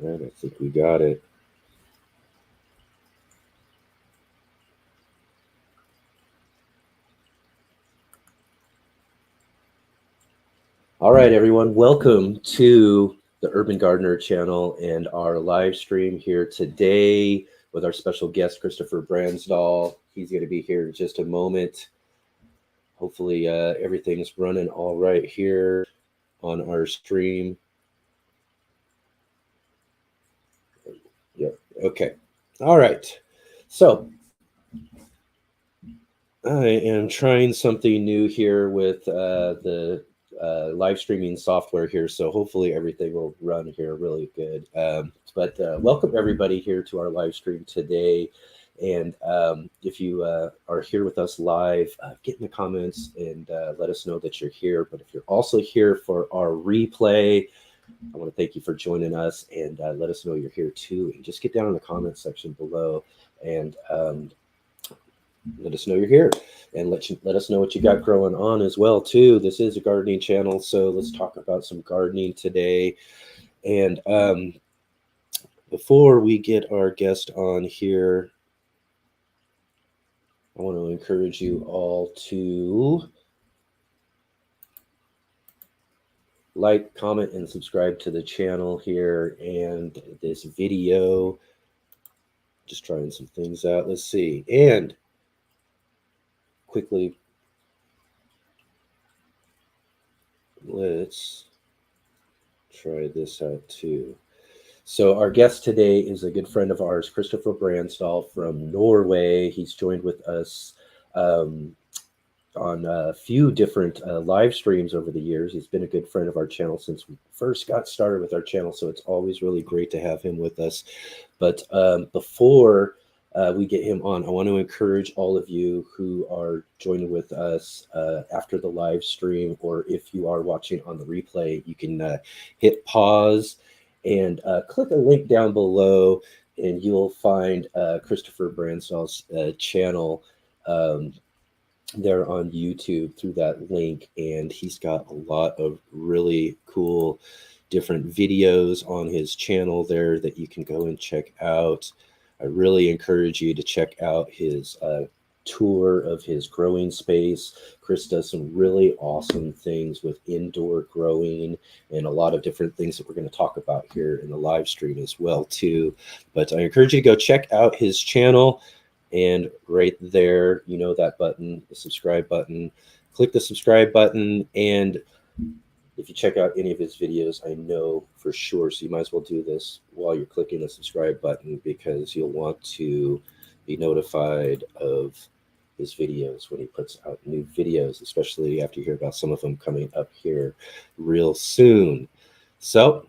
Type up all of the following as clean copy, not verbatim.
All right, I think we got it. All right, everyone, welcome to the Urban Gardener channel and our live stream here today with our special guest, Christopher Brandsdal. He's going to be here in just a moment. Hopefully everything's running all right here on our stream. Yep, okay. All right, so I am trying something new here with the live streaming software here, so hopefully everything will run here really good. But welcome everybody here to our live stream today. And if you are here with us live, get in the comments and let us know that you're here. But if you're also here for our replay, I want to thank you for joining us, and let us know you're here too. And just get down in the comments section below and let us know you're here, and let us know what you got growing on as well too. This is a gardening channel, so let's talk about some gardening today. And before we get our guest on here, I want to encourage you all to like, comment, and subscribe to the channel here and this video. Just trying some things out. Let's see. And quickly, let's try this out too. So our guest today is a good friend of ours, Christopher Brandsdal from Norway. He's joined with us on a few different live streams over the years. He's been a good friend of our channel since we first got started with our channel, so it's always really great to have him with us. But before we get him on, I want to encourage all of you who are joining with us after the live stream, or if you are watching on the replay, you can hit pause and click a link down below, and you'll find Christopher Brandsdal's channel there on YouTube through that link. And he's got a lot of really cool different videos on his channel there that you can go and check out. I really encourage you to check out his tour of his growing space. Chris does some really awesome things with indoor growing and a lot of different things that we're going to talk about here in the live stream as well too. But I encourage you to go check out his channel, and right there, you know, that button, the subscribe button, click the subscribe button. And if you check out any of his videos, I know for sure, so you might as well do this while you're clicking the subscribe button, because you'll want to be notified of his videos when he puts out new videos, especially after you hear about some of them coming up here real soon. So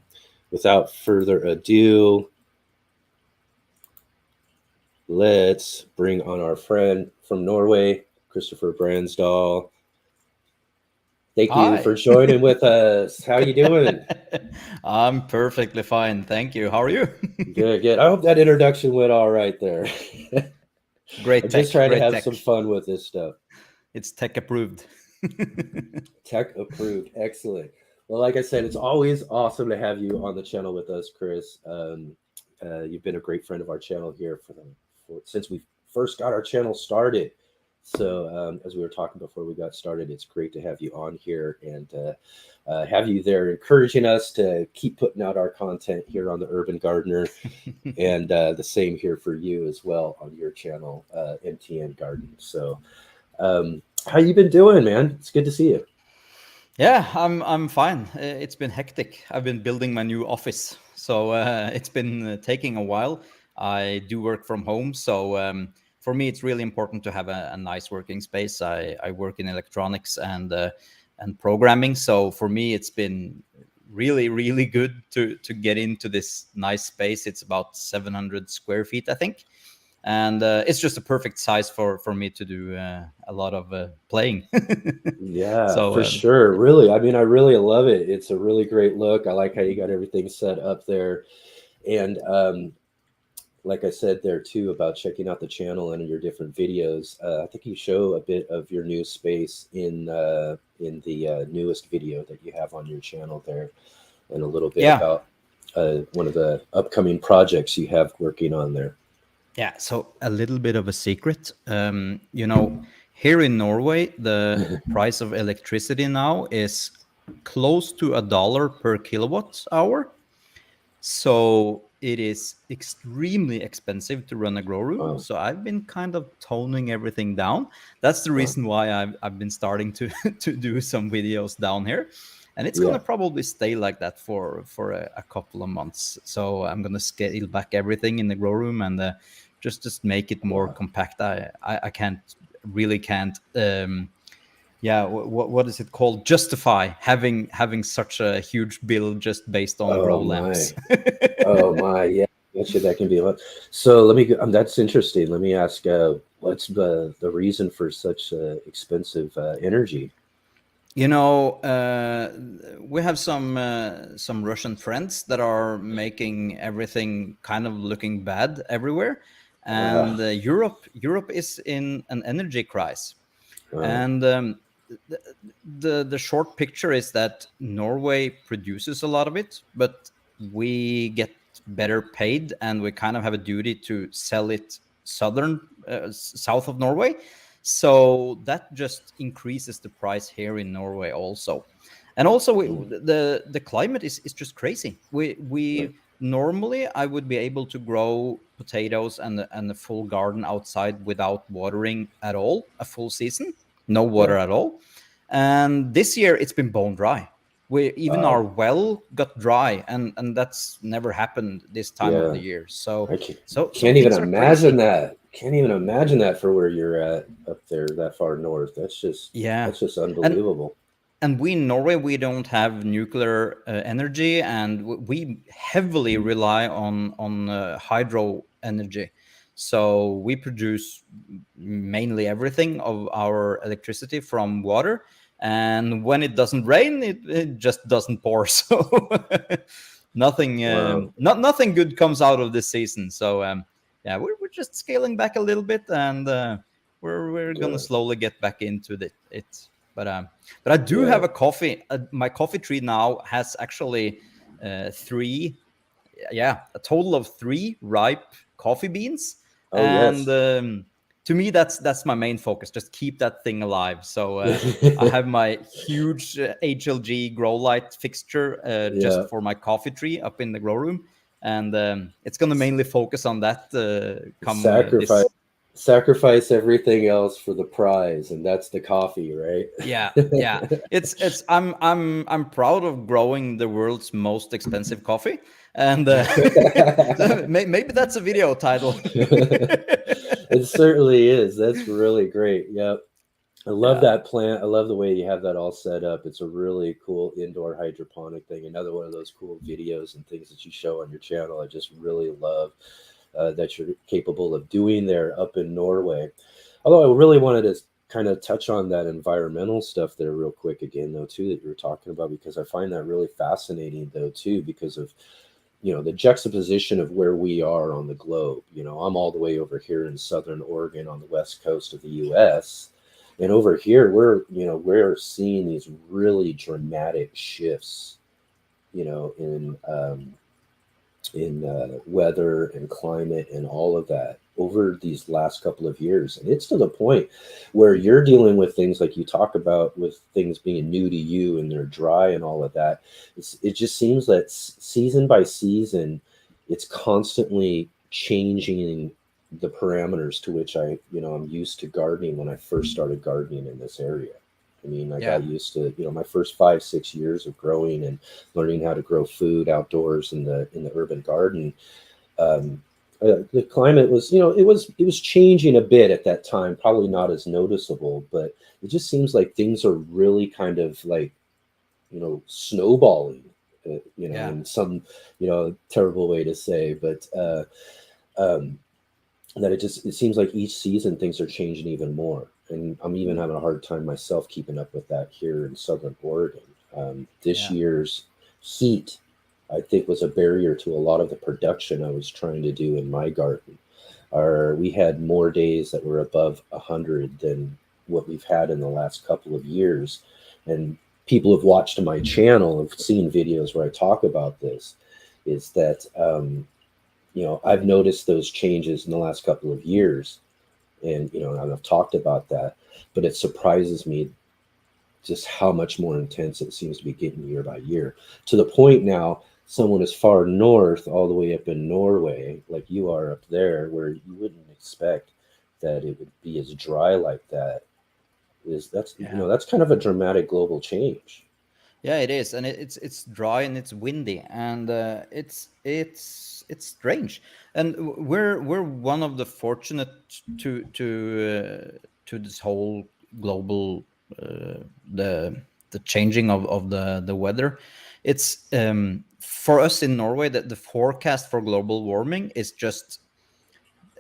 without further ado, let's bring on our friend from Norway, Christopher Brandsdal. Thank you for joining with us. How you doing? I'm perfectly fine. Thank you. How are you? Good. I hope that introduction went all right there. Great I'm tech. just trying to great have tech. some fun with this stuff. It's tech approved. Tech approved. Excellent. Well, like I said, it's always awesome to have you on the channel with us, Chris. You've been a great friend of our channel here since we first got our channel started. So as we were talking before we got started, it's great to have you on here and have you there encouraging us to keep putting out our content here on the Urban Gardener. And the same here for you as well on your channel, MTN Garden. So how you been doing, man? It's good to see you. Yeah, I'm fine. It's been hectic. I've been building my new office, so it's been taking a while. I do work from home, so for me, it's really important to have a nice working space. I work in electronics and programming, so for me, it's been really good to get into this nice space. It's about 700 square feet, I think. And it's just a perfect size for me to do a lot of playing. Yeah, So for sure. Really, I mean, I really love it. It's a really great look. I like how you got everything set up there. And like I said there too about checking out the channel and your different videos, I think you show a bit of your new space in the newest video that you have on your channel there, and a little bit yeah, about one of the upcoming projects you have working on there. Yeah, so a little bit of a secret. Here in Norway, the price of electricity now is close to $1 per kilowatt hour. So it is extremely expensive to run a grow room. Wow. So I've been kind of toning everything down. That's the Wow. reason why I've been starting to to do some videos down here. And it's Yeah. gonna probably stay like that for a couple of months. So I'm gonna scale back everything in the grow room and just make it more Wow. compact. I can't yeah, what is it called, justify having such a huge bill just based on grow Oh lamps. my. Oh my. Yeah. Betcha that can be a lot. So let me. That's interesting. Let me ask. What's the reason for such expensive energy? We have some Russian friends that are making everything kind of looking bad everywhere, Uh, and Europe is in an energy crisis. uh, And the, the short picture is that Norway produces a lot of it, but we get better paid, and we kind of have a duty to sell it south of Norway. So that just increases the price here in Norway also. And also mm, the climate is just crazy. uh, We normally I would be able to grow potatoes and a full garden outside without watering at all a full season, no yeah. water at all. And this year it's been bone dry. We even Wow. our well got dry, and that's never happened this time of Yeah. the year. So I so can't even things are imagine crazy. that. Can't even imagine that for where you're at up there that far north. Yeah. That's just And unbelievable. and we in Norway, we don't have nuclear energy, and we heavily rely on hydro energy. So we produce mainly everything of our electricity from water, and when it doesn't rain, it just doesn't pour. So nothing, Wow. nothing good comes out of this season. So yeah, we're just scaling back a little bit, and we're gonna Yeah. slowly get back into it. But but I do have Yeah. a coffee. My coffee tree now has actually three, yeah, a total of three ripe coffee beans. Oh And yes. to me, that's my main focus. Just keep that thing alive. So I have my huge HLG grow light fixture Yeah. just for my coffee tree up in the grow room. And it's going to mainly focus on that come Sacrifice this. sacrifice everything else for the prize, and that's the coffee, right? Yeah. I'm proud of growing the world's most expensive coffee, and so maybe that's a video title. It certainly is. That's really great. Yep. I love Yeah, that plant. I love the way you have that all set up. It's a really cool indoor hydroponic thing. Another one of those cool videos and things that you show on your channel. I just really love that you're capable of doing there up in Norway. Although I really wanted to kind of touch on that environmental stuff there real quick again, though, too, that you were talking about, because I find that really fascinating, though, too, because of the juxtaposition of where we are on the globe. I'm all the way over here in Southern Oregon on the west coast of the US, and over here we're seeing these really dramatic shifts, in weather and climate and all of that over these last couple of years. And it's to the point where you're dealing with things like you talk about, with things being new to you and they're dry and all of that. It just seems that season by season, it's constantly changing the parameters to which I'm used to gardening when I first started gardening in this area. I mean, I yeah, got used to, my first 5, 6 years of growing and learning how to grow food outdoors in the urban garden. Um, the climate was, it was changing a bit at that time, probably not as noticeable, but it just seems like things are really kind of like, snowballing, yeah, in some, terrible way to say, but um, that it seems like each season things are changing even more, and I'm even having a hard time myself keeping up with that here in Southern Oregon. This yeah, year's heat, I think, was a barrier to a lot of the production I was trying to do in my garden. We had more days that were above 100 than what we've had in the last couple of years, and people have watched my channel, have seen videos where I talk about this. is that I've noticed those changes in the last couple of years, and and I've talked about that, but it surprises me just how much more intense it seems to be getting year by year, to the point now someone as far north, all the way up in Norway, like you are up there, where you wouldn't expect that it would be as dry like that, is that's Yeah. that's kind of a dramatic global change. Yeah, it is, and it's dry and it's windy, and it's strange. And we're one of the fortunate to this whole global the changing of the weather. It's for us in Norway that the forecast for global warming is just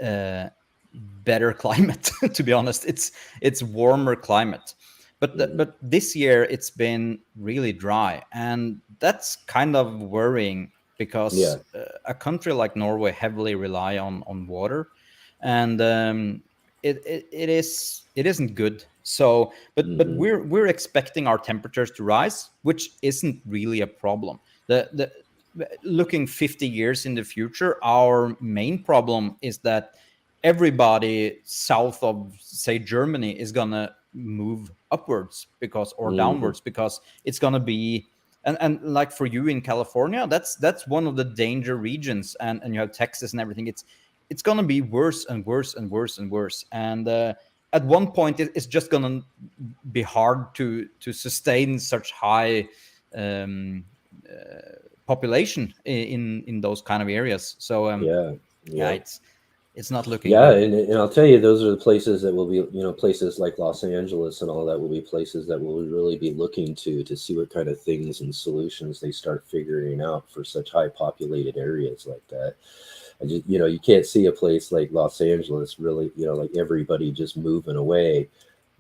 uh, better climate. To be honest, it's warmer climate, but Mhm. but this year it's been really dry, and that's kind of worrying Yeah. because a country like Norway heavily rely on water, and it isn't good. So, but Hmm. we're expecting our temperatures to rise, which isn't really a problem. The looking 50 years in the future, our main problem is that everybody south of, say, Germany is gonna move upwards because, or Hmm. downwards, because it's gonna be, and like for you in California, that's one of the danger regions, and you have Texas and everything. It's gonna be worse and worse and worse and worse, and at one point it's just gonna be hard to sustain such high um, population in those kind of areas. So Yeah. yeah, Yeah. it's not looking Yeah, good. and I'll tell you, those are the places that will be, places like Los Angeles and all that will be places that will really be looking to see what kind of things and solutions they start figuring out for such high populated areas like that. I just, you can't see a place like Los Angeles really, like everybody just moving away.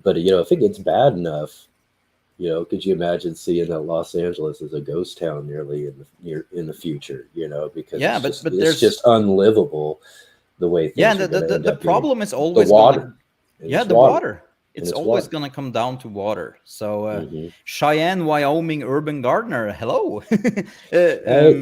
But if it gets bad enough, could you imagine seeing that Los Angeles is a ghost town nearly in the future? Because Yeah, it's but just but it's there's just unlivable the way yeah, things and are going to end the up being. problem is The always gonna, water, and yeah, it's the water, water. and It's it's always water. gonna come down to water. So Hmm. Cheyenne, Wyoming urban gardener, hello. Hey,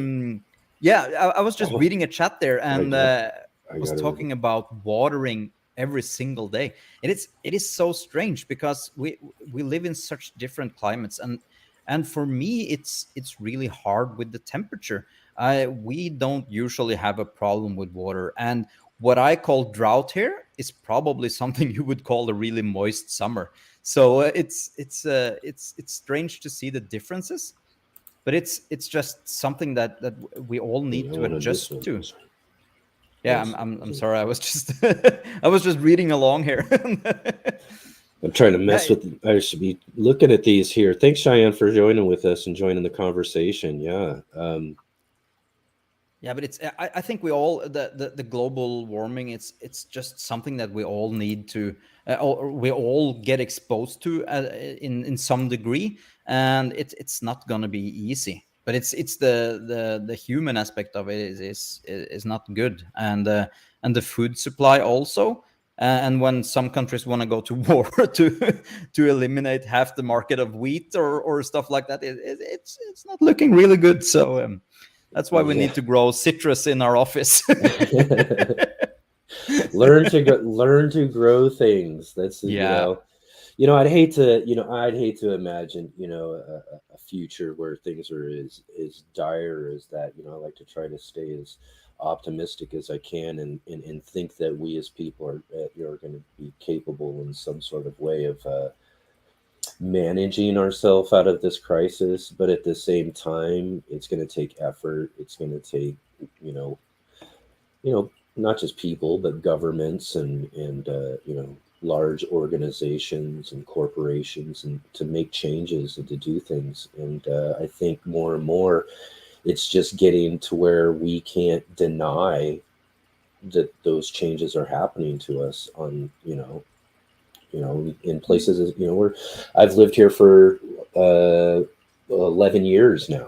Yeah, I was just oh, reading a chat there, I and got, I was got to. talking about watering every single day, and it is so strange because we live in such different climates, and for me it's really hard with the temperature. We don't usually have a problem with water, and what I call drought here is probably something you would call a really moist summer. So it's strange to see the differences, but it's just something that we all I need to wanted this adjust one. to. Yeah, This I'm one. sorry. I was just I was just reading along here. I'm trying to mess Yeah, with. I should be looking at these here. Thanks, Cheyenne, for joining with us and joining the conversation. Yeah. yeah, but it's I think we all the global warming, it's just something that we all need to or we all get exposed to in some degree, and it's not gonna be easy. But it's the human aspect of it is not good, and the food supply also. And when some countries want to go to war to eliminate half the market of wheat or stuff like that, it's not looking really good. So that's why we Yeah. need to grow citrus in our office. Learn to grow things. That's Yeah. I'd hate to imagine a future where things are as dire as that. I like to try to stay as optimistic as I can, and think that we as people are going to be capable in some sort of way of managing ourselves out of this crisis. But at the same time, it's going to take effort. It's going to take you know not just people, but governments and large organizations and corporations, and to make changes and to do things. And I think more and more, it's just getting to where we can't deny that those changes are happening to us on in places where I've lived here for 11 years now,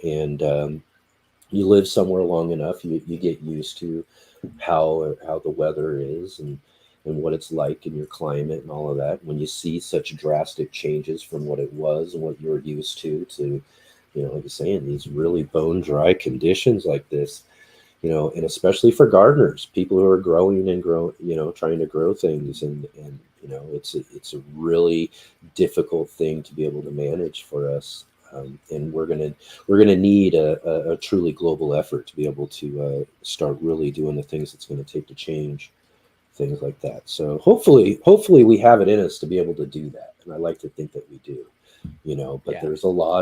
and you live somewhere long enough, you get used to how the weather is, and what it's like in your climate and all of that. When you see such drastic changes from what it was and what you're used to like you're saying, these really bone dry conditions like this, and especially for gardeners, people who are growing and trying to grow things, and it's a really difficult thing to be able to manage for us. And we're gonna need a truly global effort to be able to start really doing the things it's going to take to change things like that. So hopefully we have it in us to be able to do that, and I like to think that we do. But Yeah. there's a lot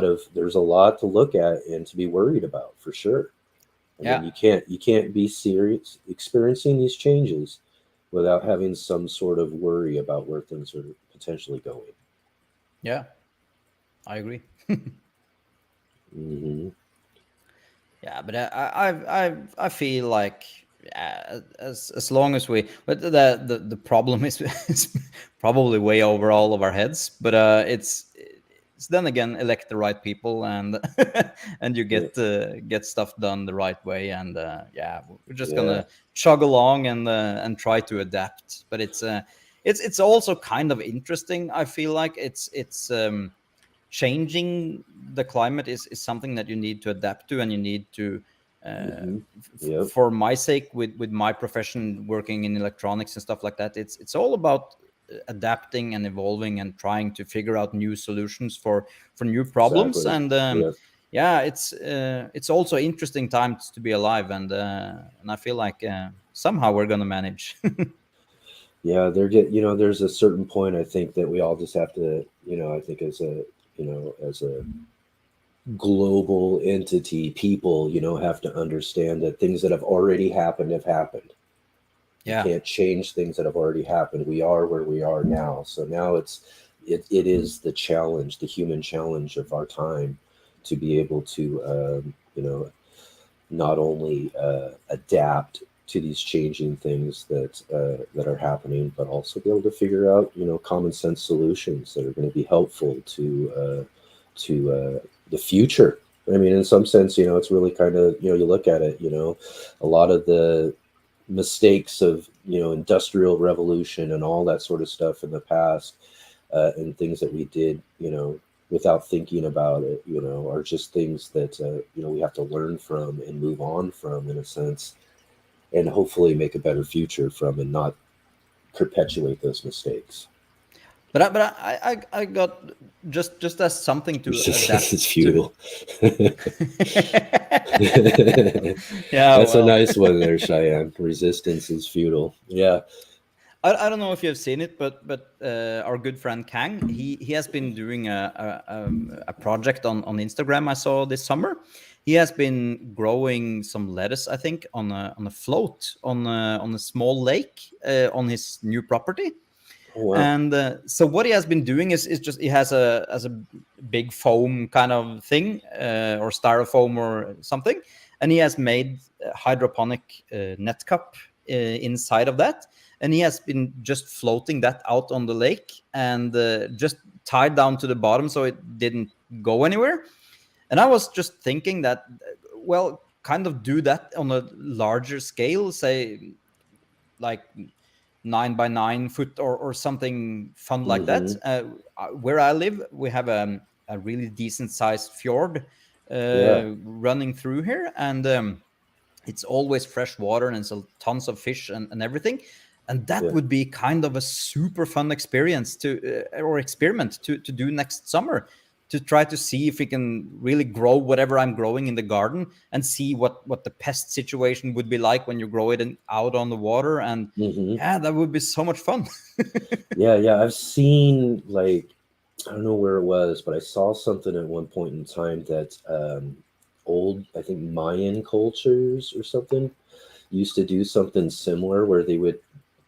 to look at and to be worried about for sure. I mean, Yeah. you can't be serious experiencing these changes without having some sort of worry about where things are potentially going. Yeah. I agree. Hmm. Yeah, but I feel like, yeah, as long as we, but the problem is probably way over all of our heads. But it's then again, elect the right people, and and you Yeah, get stuff done the right way. And yeah, we're just yeah. gonna chug along and try to adapt. But it's also kind of interesting. I feel like it's changing the climate is something that you need to adapt to, and you need to Hmm. Yep. for my sake, with my profession working in electronics and stuff like that, it's all about adapting and evolving and trying to figure out new solutions for new problems. Exactly. And Yeah. yeah, it's also interesting times to be alive. And I feel like somehow we're gonna manage. Yeah. There's a certain point I think that we all just have to, I think as a global entity, people, have to understand that things that have already happened have happened. You Yeah. can't change things that have already happened. We are where we are now. So now it is the challenge, the human challenge of our time, to be able to not only adapt to these changing things that are happening, but also be able to figure out common sense solutions that are going to be helpful to the future. I mean, in some sense, it's really kind of, you look at it, a lot of the mistakes of industrial revolution and all that sort of stuff in the past, and things that we did without thinking about it, are just things that we have to learn from and move on from, in a sense, and hopefully make a better future from, and not perpetuate those mistakes. But I got just as something to Resistance is adapt to. futile. Yeah, That's a well, nice one there, Cheyenne. Resistance is futile. Yeah. I don't know if you've seen it, but our good friend Kang, he has been doing a project on Instagram I saw this summer. He has been growing some lettuce, I think, on a float on a small lake on his new property. Oh, wow. And so what he has been doing is just he has a big foam kind of thing, or styrofoam or something, and he has made a hydroponic net cup inside of that, and he has been just floating that out on the lake, and just tied down to the bottom so it didn't go anywhere. And I was just thinking that, well, kind of do that on a larger scale, say like 9 by 9 foot, or something fun like that. Mm-hmm. Where I live, we have a really decent sized fjord Yeah. running through here, and it's always fresh water, and so tons of fish and everything. And that Yeah. would be kind of a super fun experience to or experiment to do next summer, to try to see if we can really grow whatever I'm growing in the garden, and see what the pest situation would be like when you grow it out on the water. And Mm-hmm. yeah, that would be so much fun. Yeah. Yeah. I've seen, like, I don't know where it was, but I saw something at one point in time that old, I think, Mayan cultures or something used to do something similar, where they would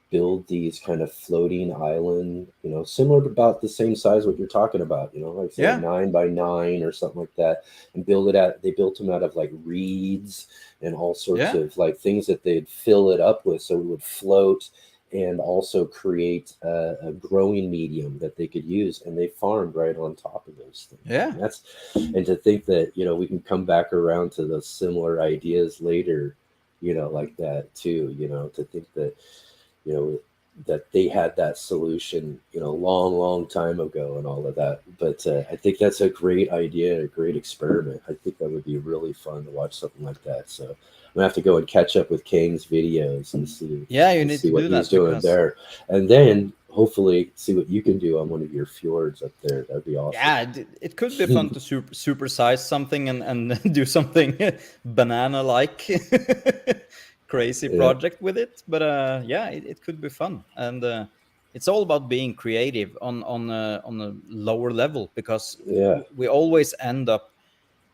build these kind of floating island, similar to about the same size what you're talking about, like say a Yeah, 9 by 9 or something like that, and they built them out of like reeds and all sorts yeah, of like things that they'd fill it up with so it would float, and also create a growing medium that they could use, and they farmed right on top of those things. yeah. And to think that we can come back around to those similar ideas later, like that too, to think that you know that they had that solution, long, long time ago and all of that. But I think that's a great idea, a great experiment. I think that would be really fun to watch something like that. So I'm gonna have to go and catch up with Kang's videos Yeah, you and need see to what do he's that doing because there, and then hopefully see what you can do on one of your fjords up there. That'd be awesome. yeah, it could be fun to supersize something and do something banana like crazy Yeah, project with it. But yeah, it could be fun, and it's all about being creative on a lower level because yeah, we always end up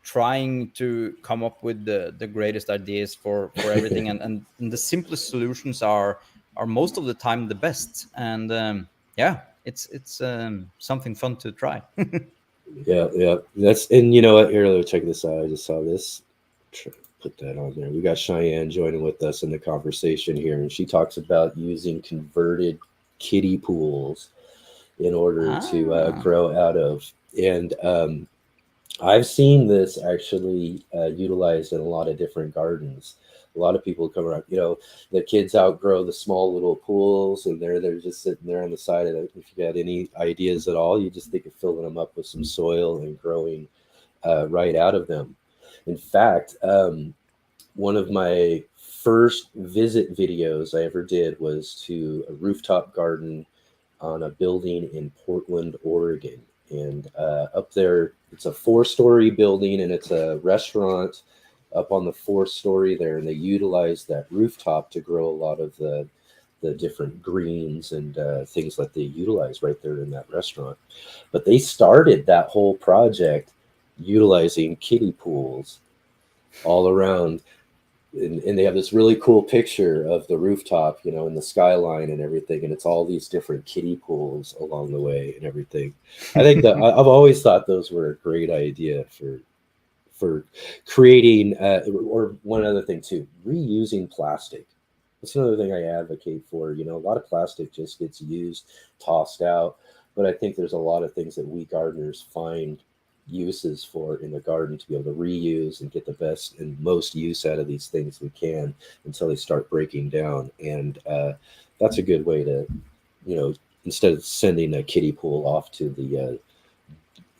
trying to come up with the greatest ideas for everything, and the simplest solutions are most of the time the best. And yeah, it's something fun to try. yeah, yeah. That's and you know what? Here, let me check this out. I just saw this. Put that on there. We got Cheyenne joining with us in the conversation here, and she talks about using converted kiddie pools in order to Ah, grow out of. And I've seen this actually utilized in a lot of different gardens. A lot of people come around, the kids outgrow the small little pools and they're just sitting there on the side of it. If you got any ideas at all, you just think of filling them up with some soil and growing right out of them. In fact, one of my first visit videos I ever did was to a rooftop garden on a building in Portland, Oregon. And up there, it's a 4-story building and it's a restaurant up on the 4th story there. And they utilize that rooftop to grow a lot of the different greens and things that they utilize right there in that restaurant. But they started that whole project utilizing kiddie pools all around, and they have this really cool picture of the rooftop, and the skyline and everything, and it's all these different kiddie pools along the way and everything. I think that I've always thought those were a great idea for creating, or one other thing too, reusing plastic. That's another thing I advocate for. A lot of plastic just gets used, tossed out, but I think there's a lot of things that we gardeners find uses for in the garden to be able to reuse and get the best and most use out of these things we can until they start breaking down. And that's a good way to, instead of sending a kiddie pool off to the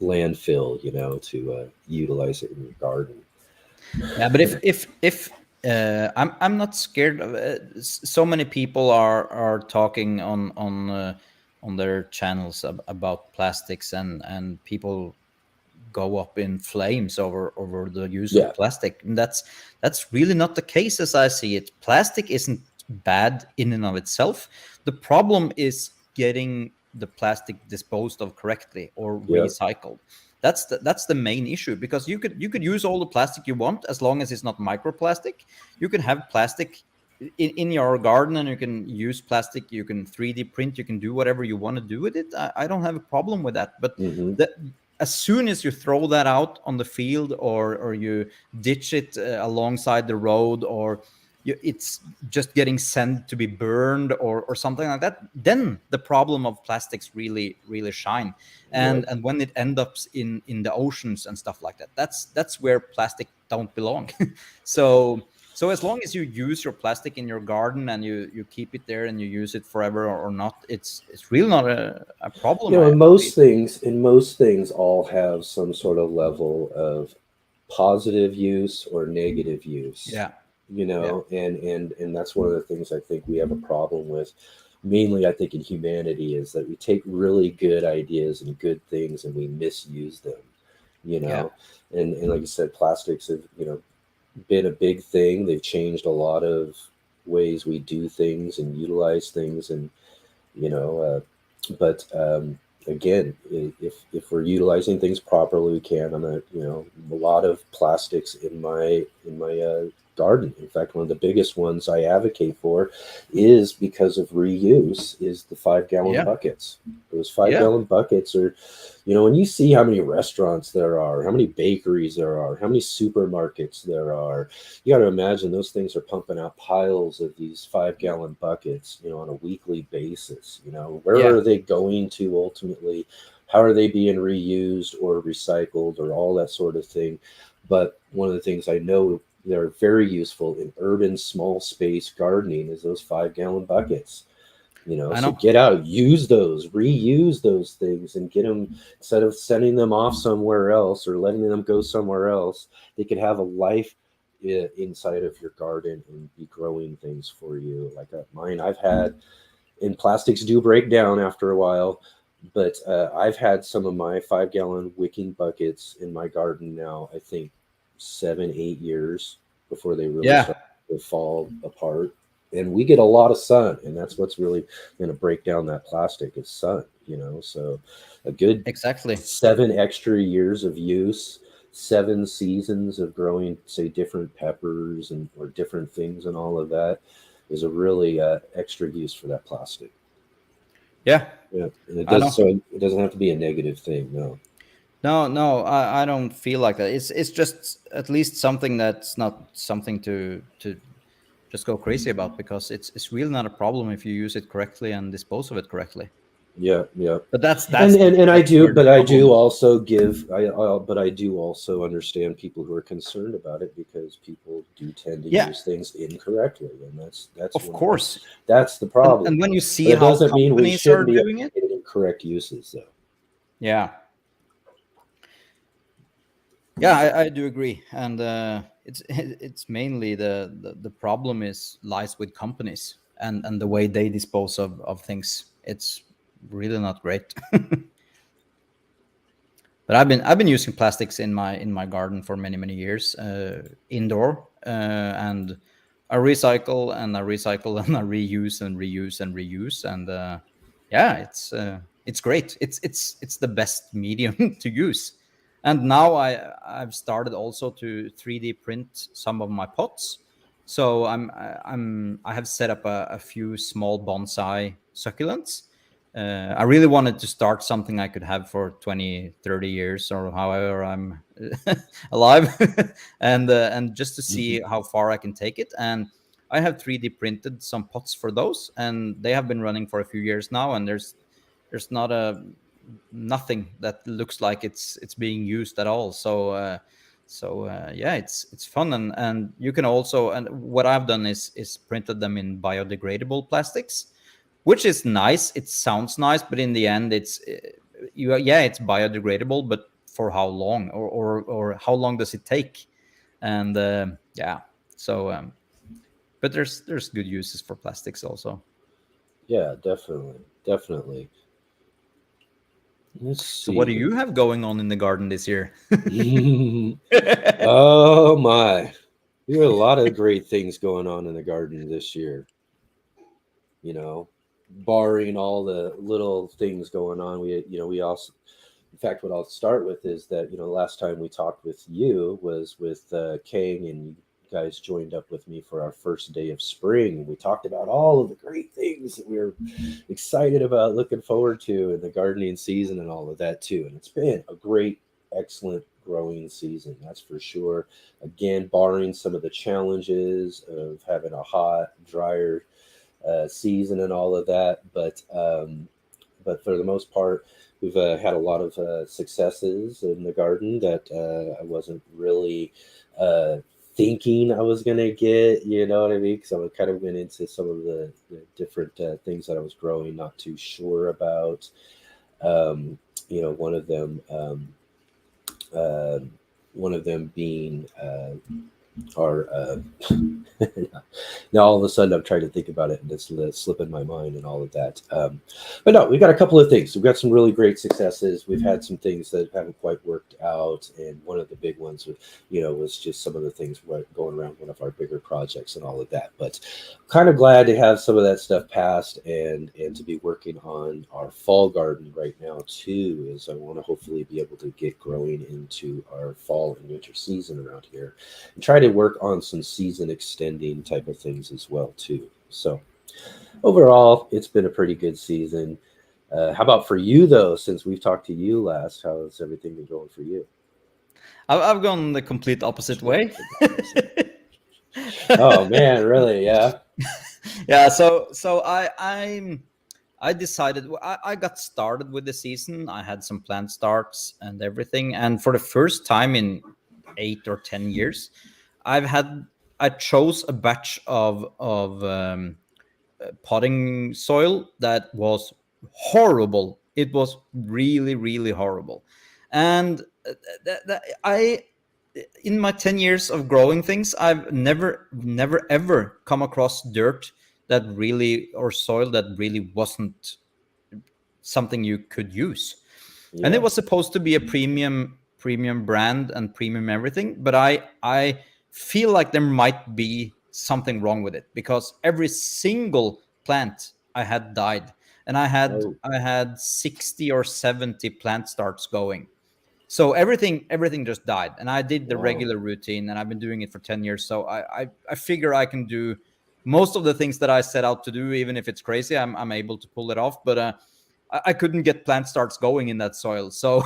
landfill, to utilize it in your garden. yeah, but if I'm not scared of so many people are talking on their channels about plastics, and people go up in flames over the use of Yeah, plastic. And that's really not the case as I see it. Plastic isn't bad in and of itself. The problem is getting the plastic disposed of correctly or yeah, recycled. That's the main issue, because you could use all the plastic you want as long as it's not microplastic. You can have plastic in your garden, and you can use plastic, you can 3D print, you can do whatever you want to do with it. I don't have a problem with that. But hmm, the, as soon as you throw that out on the field, or you ditch it alongside the road, or it's just getting sent to be burned, or something like that, then the problem of plastics really shine. yep, And when it ends up in the oceans and stuff like that, that's where plastic don't belong. So as long as you use your plastic in your garden, and you keep it there and you use it forever or not, it's really not a problem, in I believe. most things all have some sort of level of positive use or negative use, Yeah, yeah, and that's one of the things I think we have a problem with, mainly I think in humanity, is that we take really good ideas and good things and we misuse them, you yeah, know and like you said, plastics have, been a big thing. They've changed a lot of ways we do things and utilize things, and you know but again, if we're utilizing things properly, we can. I'm a lot of plastics in my garden. In fact, one of the biggest ones I advocate for is because of reuse is the 5 gallon yeah, buckets. Those five yeah, gallon buckets are, when you see how many restaurants there are, how many bakeries there are, how many supermarkets there are, you got to imagine those things are pumping out piles of these 5 gallon buckets, on a weekly basis. Where yeah, are they going to ultimately? How are they being reused or recycled or all that sort of thing? But one of the things I know they're very useful in urban small space gardening is those 5 gallon buckets. I So know. get out, use those, reuse those things, and get them, instead of sending them off somewhere else or letting them go somewhere else. They could have a life inside of your garden and be growing things for you. Like mine, I've had, and plastics do break down after a while, but I've had some of my 5 gallon wicking buckets in my garden now, I think 7, 8 years before they really Yeah, start to fall apart. And we get a lot of sun, and that's what's really going to break down that plastic is sun. So a good exactly. 7 extra years of use, 7 seasons of growing, say, different peppers and or different things and all of that is a really extra use for that plastic. Yeah, Yeah, and it I does, know. so it doesn't have to be a negative thing. No. No, no, I don't feel like that. It's just at least something that's not something to just go crazy about, because it's really not a problem if you use it correctly and dispose of it correctly. Yeah, yeah. But that's And that's and, and I that's do, where the but I problem do is. also but I do also understand people who are concerned about it, because people do tend to Yeah, use things incorrectly, and that's of one of the course. that's the And problem. when you But see it how doesn't mean we companies are shouldn't be doing it, in incorrect uses, though. yeah, yeah, I do agree. And it's mainly the problem is lies with companies and the way they dispose of things. It's really not great. But I've been using plastics in my garden for many years, indoor, and I recycle and I recycle and I reuse and reuse and reuse, and yeah, it's great. It's the best medium to use. And now I've started also to 3D print some of my pots. So I have set up a few small bonsai succulents. I really wanted to start something I could have for 20, 30 years or however I'm alive, and just to see Mhm. how far I can take it. And I have 3D printed some pots for those, and they have been running for a few years now. And there's not a nothing that looks like it's being used at all. So yeah, it's fun. And you can also, and what I've done is printed them in biodegradable plastics, which is nice. It sounds nice, but in the end, it's biodegradable. But for how long, or how long does it take? And yeah, so but there's good uses for plastics also. Yeah, definitely, definitely. Let's So what do see. you have going on in the garden this year? Oh my, we have a lot of great things going on in the garden this year. you know, Barring all the little things going on. We also, in fact, what I'll start with is that, last time we talked with you was with Kang, and you guys joined up with me for our first day of spring. We talked about all of the great things that we were excited about, looking forward to in the gardening season and all of that too. And it's been a great, excellent growing season, that's for sure. Again, barring some of the challenges of having a hot, drier season and all of that. But for the most part, we've had a lot of successes in the garden that I wasn't really thinking I was gonna get. You know what I mean? Because I kind of went into some of the different things that I was growing, not too sure about. Um, one of them. Uh, one of them being our now all of a sudden I'm trying to think about it and it's slipping my mind and all of that. But no, we got a couple of things. We've got some really great successes. We've had some things that haven't quite worked out, and one of the big ones was just some of the things going around one of our bigger projects and all of that. But kind of glad to have some of that stuff passed, and to be working on our fall garden right now too. Is I want to hopefully be able to get growing into our fall and winter season around here, and try to work on some season extending type of things as well too. So overall, it's been a pretty good season. How about for you though? Since we've talked to you last, how's everything been going for you? I've gone the complete opposite way. Oh man, really? Yeah. Yeah, so I decided, I got started with the season. I had some plant starts and everything, and for the first time in 8 or 10 years, I've had I chose a batch of potting soil that was horrible. It was really, really horrible. And I, in my 10 years of growing things, I've never, ever come across dirt that really, or soil that really wasn't something you could use. And it Yeah. was supposed to be a premium brand and premium everything, but I feel like there might be something wrong with it, because every single plant I had died, and Oh, I had 60 or 70 plant starts going. So everything just died, and I did the wow. regular routine, and I've been doing it for 10 years. So I figure I can do most of the things that I set out to do. Even if it's crazy, I'm able to pull it off. But I couldn't get plant starts going in that soil. So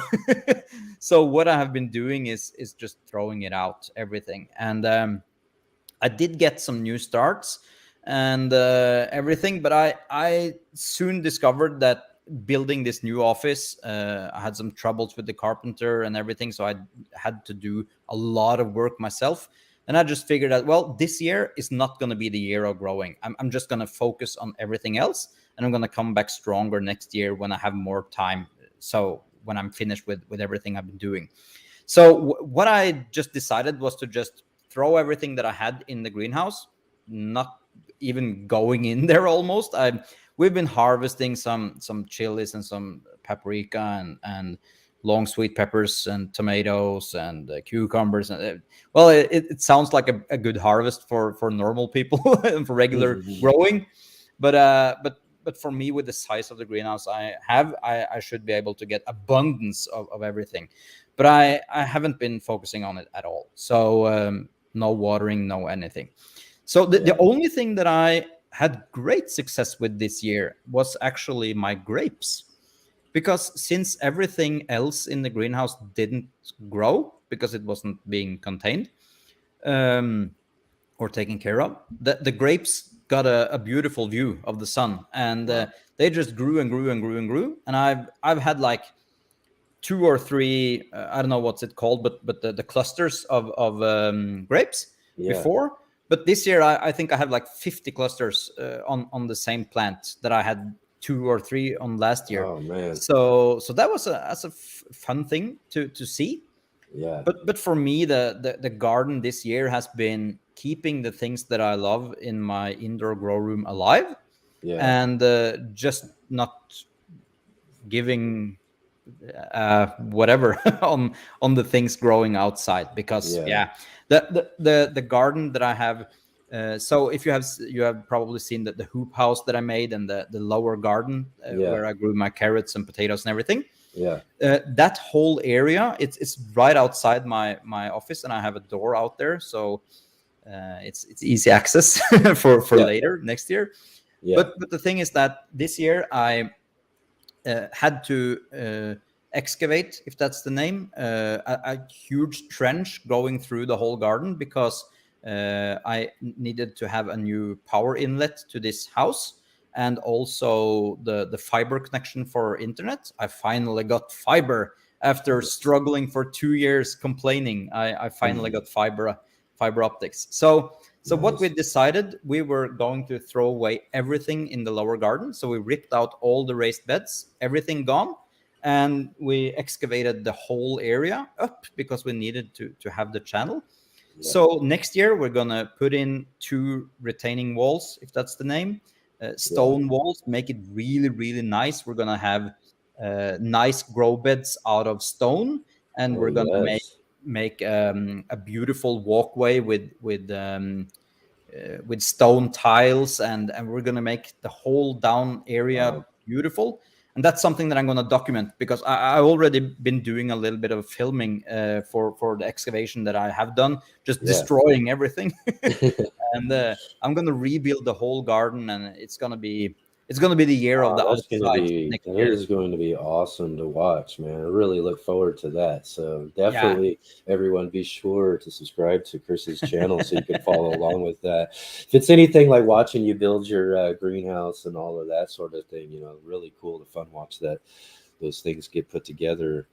so what I have been doing is just throwing it out, everything. And I did get some new starts and everything, but I soon discovered that building this new office, I had some troubles with the carpenter and everything, so I had to do a lot of work myself. And I just figured out, well, this year is not going to be the year of growing. I'm just going to focus on everything else, and I'm going to come back stronger next year when I have more time. So when I'm finished with everything I've been doing. So what I just decided was to just throw everything that I had in the greenhouse, not even going in there almost. We've been harvesting some chilies and some paprika and long sweet peppers and tomatoes and cucumbers, and well, it sounds like a good harvest for normal people and for regular growing, but for me, with the size of the greenhouse I have, I should be able to get abundance of everything. But I haven't been focusing on it at all. So no watering, no anything. So the Yeah. only thing that I had great success with this year was actually my grapes. Because since everything else in the greenhouse didn't grow because it wasn't being contained, um, or taken care of, the grapes got a beautiful view of the sun, and Wow. they just grew and grew and grew and grew. And I've had like two or three, I don't know what's it called, but the clusters of grapes Yeah. before. But this year I think I have like 50 clusters on the same plant that I had two or three on last year. Oh man. So that was a fun thing to see. Yeah. But for me, the garden this year has been keeping the things that I love in my indoor grow room alive, Yeah. and just not giving whatever on the things growing outside. Because Yeah. yeah, the garden that I have, so if you have probably seen the hoop house that I made, and the lower garden Yeah. where I grew my carrots and potatoes and everything. Yeah. That whole area, it's right outside my office, and I have a door out there, so it's easy access for Yeah. later next year. Yeah. But the thing is that this year I had to excavate, if that's the name, a huge trench going through the whole garden, because I needed to have a new power inlet to this house, and also the fiber connection for internet. I finally got fiber after Nice. struggling for 2 years complaining. I finally Mhm. got fiber optics. So what we Nice. decided, we were going to throw away everything in the lower garden. So we ripped out all the raised beds, everything gone, and we excavated the whole area up because we needed to have the channel. Yeah. So next year we're gonna put in two retaining walls, if that's the name, Yeah. stone walls, make it really, really nice. We're gonna have nice grow beds out of stone, and Oh we're gonna yes. make a beautiful walkway with stone tiles, and we're going to make the whole down area Wow. beautiful. And that's something that I'm going to document, because I already been doing a little bit of filming for the excavation that I have done, just Yeah. destroying everything. And I'm going to rebuild the whole garden, and it's going to be the year of the outside next That year. is going to be awesome to watch, man. I really look forward to that. So Yeah. definitely everyone be sure to subscribe to Chris's channel so you can follow along with that. If it's anything like watching you build your greenhouse and all of that sort of thing, really cool to fun watch those things get put together.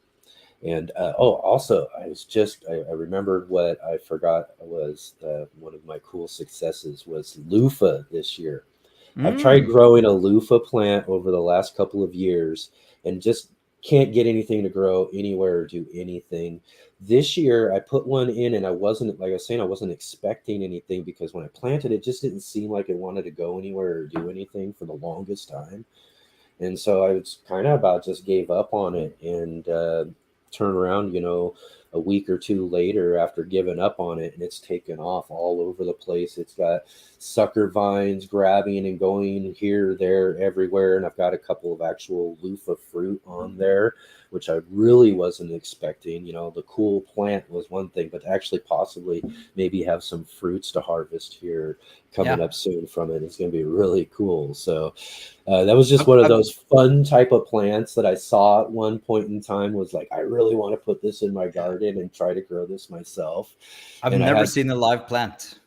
And also, I remembered what I forgot was one of my cool successes was loofah this year. I've tried Mm. growing a loofah plant over the last couple of years and just can't get anything to grow anywhere or do anything. This year I put one in and I wasn't, like I was saying, I wasn't expecting anything because when I planted it just didn't seem like it wanted to go anywhere or do anything for the longest time. And so I was kind of about just gave up on it and turned around, a week or two later after giving up on it, and it's taken off all over the place. It's got sucker vines grabbing and going here, there, everywhere. And I've got a couple of actual loofah fruit on there, which I really wasn't expecting. The cool plant was one thing, but to actually possibly maybe have some fruits to harvest here coming Yeah. up soon from it is going to be really cool. So that was just I've, one of I've, those fun type of plants that I saw at one point in time. Was like, I really want to put this in my garden and try to grow this myself. I've And I never had, seen a live plant.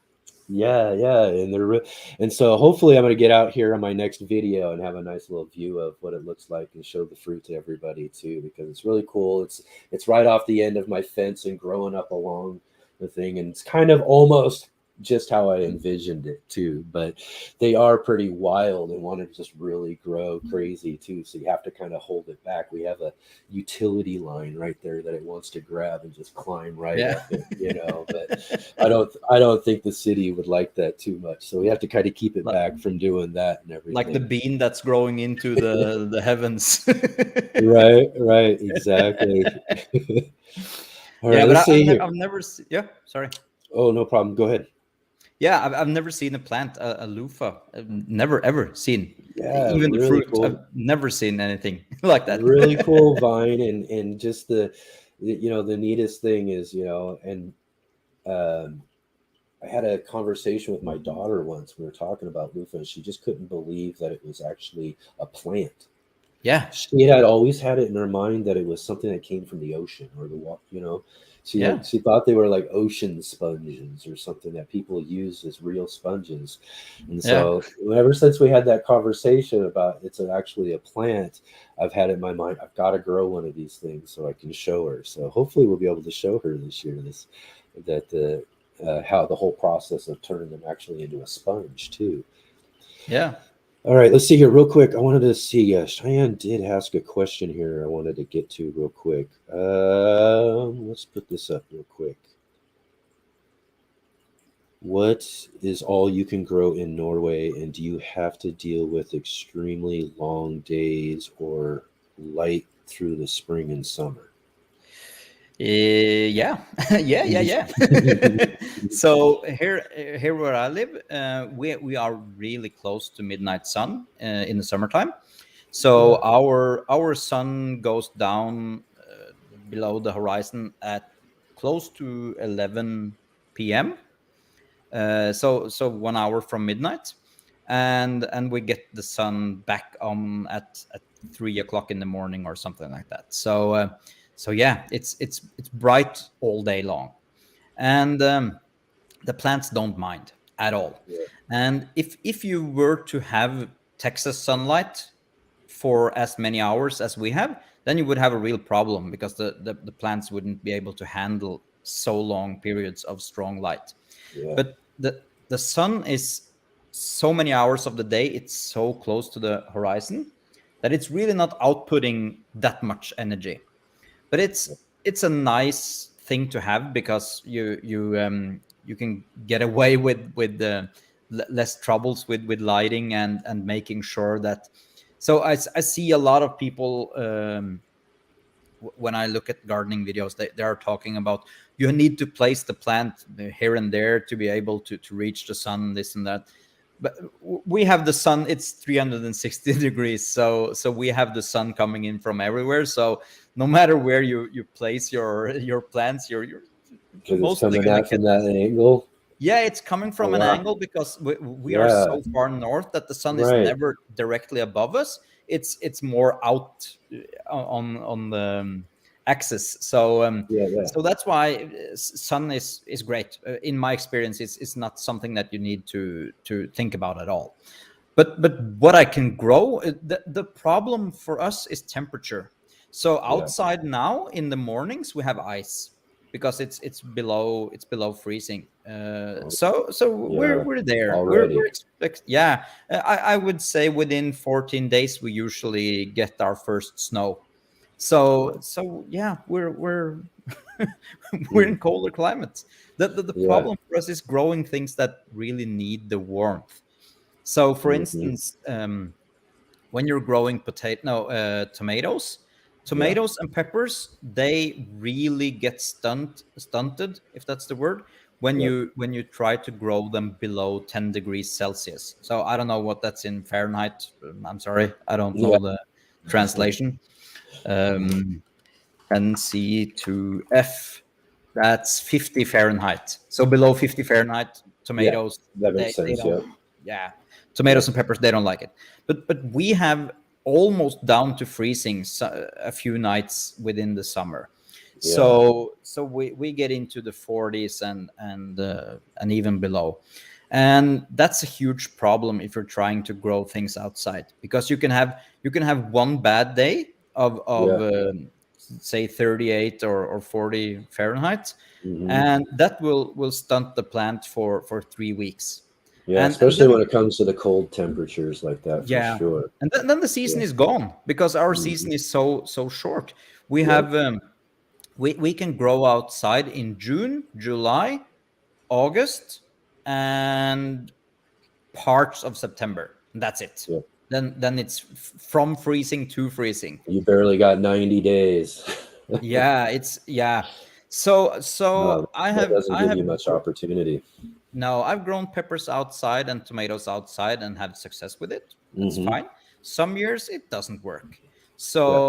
yeah, and and so hopefully I'm going to get out here on my next video and have a nice little view of what it looks like and show the fruit to everybody too, because it's really cool. It's right off the end of my fence and growing up along the thing, and it's kind of almost just how I envisioned it too. But they are pretty wild and want to just really grow crazy too. So you have to kind of hold it back. We have a utility line right there that it wants to grab and just climb right Yeah. up it. But I don't think the city would like that too much. So we have to kind of keep it like, back from doing that and like the everything. bean that's growing into the heavens. Right, exactly. All Yeah, right, but let's see here. I've never yeah, sorry. Oh, no problem. Go ahead. Yeah, I've never seen a plant, a loofah. I've never ever seen. Yeah, Even the really fruit, I've cool. never seen anything like that. Really cool vine, and just the neatest thing is, and um I had a conversation with my daughter once. We were talking about loofah, and she just couldn't believe that it was actually a plant. Yeah, She had always had it in her mind that it was something that came from the ocean or the water. yeah, She thought they were like ocean sponges or something that people use as real sponges. And yeah, so ever since we had that conversation about actually a plant, I've had it in my mind, I've got to grow one of these things so I can show her. So hopefully we'll be able to show her this year that the how the whole process of turning them actually into a sponge too. yeah. All right, let's see here real quick. I wanted to see. Cheyenne did ask a question here. I wanted to get to real quick. Let's put this up real quick. What is all you can grow in Norway, and do you have to deal with extremely long days or light through the spring and summer? Yeah, yeah. So here where I live, we are really close to midnight sun in the summertime. Yeah, So our sun goes down below the horizon at close to 11 p.m. So 1 hour from midnight, and we get the sun back on at 3 o'clock in the morning or something like that. So yeah, it's bright all day long, and the plants don't mind at all. yeah, And if you were to have Texas sunlight for as many hours as we have, then you would have a real problem because the plants wouldn't be able to handle so long periods of strong light. yeah, But the sun is so many hours of the day, it's so close to the horizon that it's really not outputting that much energy. But it's a nice thing to have because you can get away with the less troubles with lighting and making sure that. So I see a lot of people when I look at gardening videos, they are talking about you need to place the plant here and there to be able to reach the sun, this and that. But we have the sun; it's 360 degrees, so we have the sun coming in from everywhere. So no matter where you place your plants, you're because it's mostly coming gonna out get. from that angle. Yeah, it's coming Oh from an wow, angle because we are yeah, so far north that the sun is right, never directly above us. It's more out on the axis. yeah. So that's why sun is great. In my experience, it's not something that you need to think about at all. But what I can grow, the problem for us is temperature. So Yeah, outside now in the mornings we have ice, because it's below freezing. Oh, So yeah, we're there. We're already. yeah. I would say within 14 days we usually get our first snow. So yeah, we're we're Mm, in colder climates. The yeah. problem for us is growing things that really need the warmth. So, for Hmm. instance, when you're growing potato, no, tomatoes, Yeah. tomatoes and peppers, they really get stunted, if that's the word, when Yep. you try to grow them below 10 degrees Celsius. So I don't know what that's in Fahrenheit. I'm sorry, I don't Yeah. know the translation. Um, NC to F, that's 50 Fahrenheit. So below 50 Fahrenheit, Yeah. tomatoes, That makes they sense. don't, Yep. yeah, tomatoes Yep. and peppers, they don't like it. But we have almost down to freezing a few nights within the summer. Yeah. So we get into the 40s and even below. And that's a huge problem if you're trying to grow things outside, because you can have one bad day of Yeah. say 38 or 40 Fahrenheit, Hmm. and that will stunt the plant for 3 weeks. Yeah. And Especially then when it comes to the cold temperatures like that, for yeah, sure. and then the season Yeah. is gone because our Hmm. season is so short. We Yep. have we can grow outside in June, July, August, and parts of September. That's it. Yep. Then it's from freezing to freezing. You barely got 90 days. Yeah, it's yeah. So No, so I that have doesn't I give you have much opportunity. no, I've grown peppers outside and tomatoes outside and had success with it. It's Hmm. fine. Some years it doesn't work. Yeah.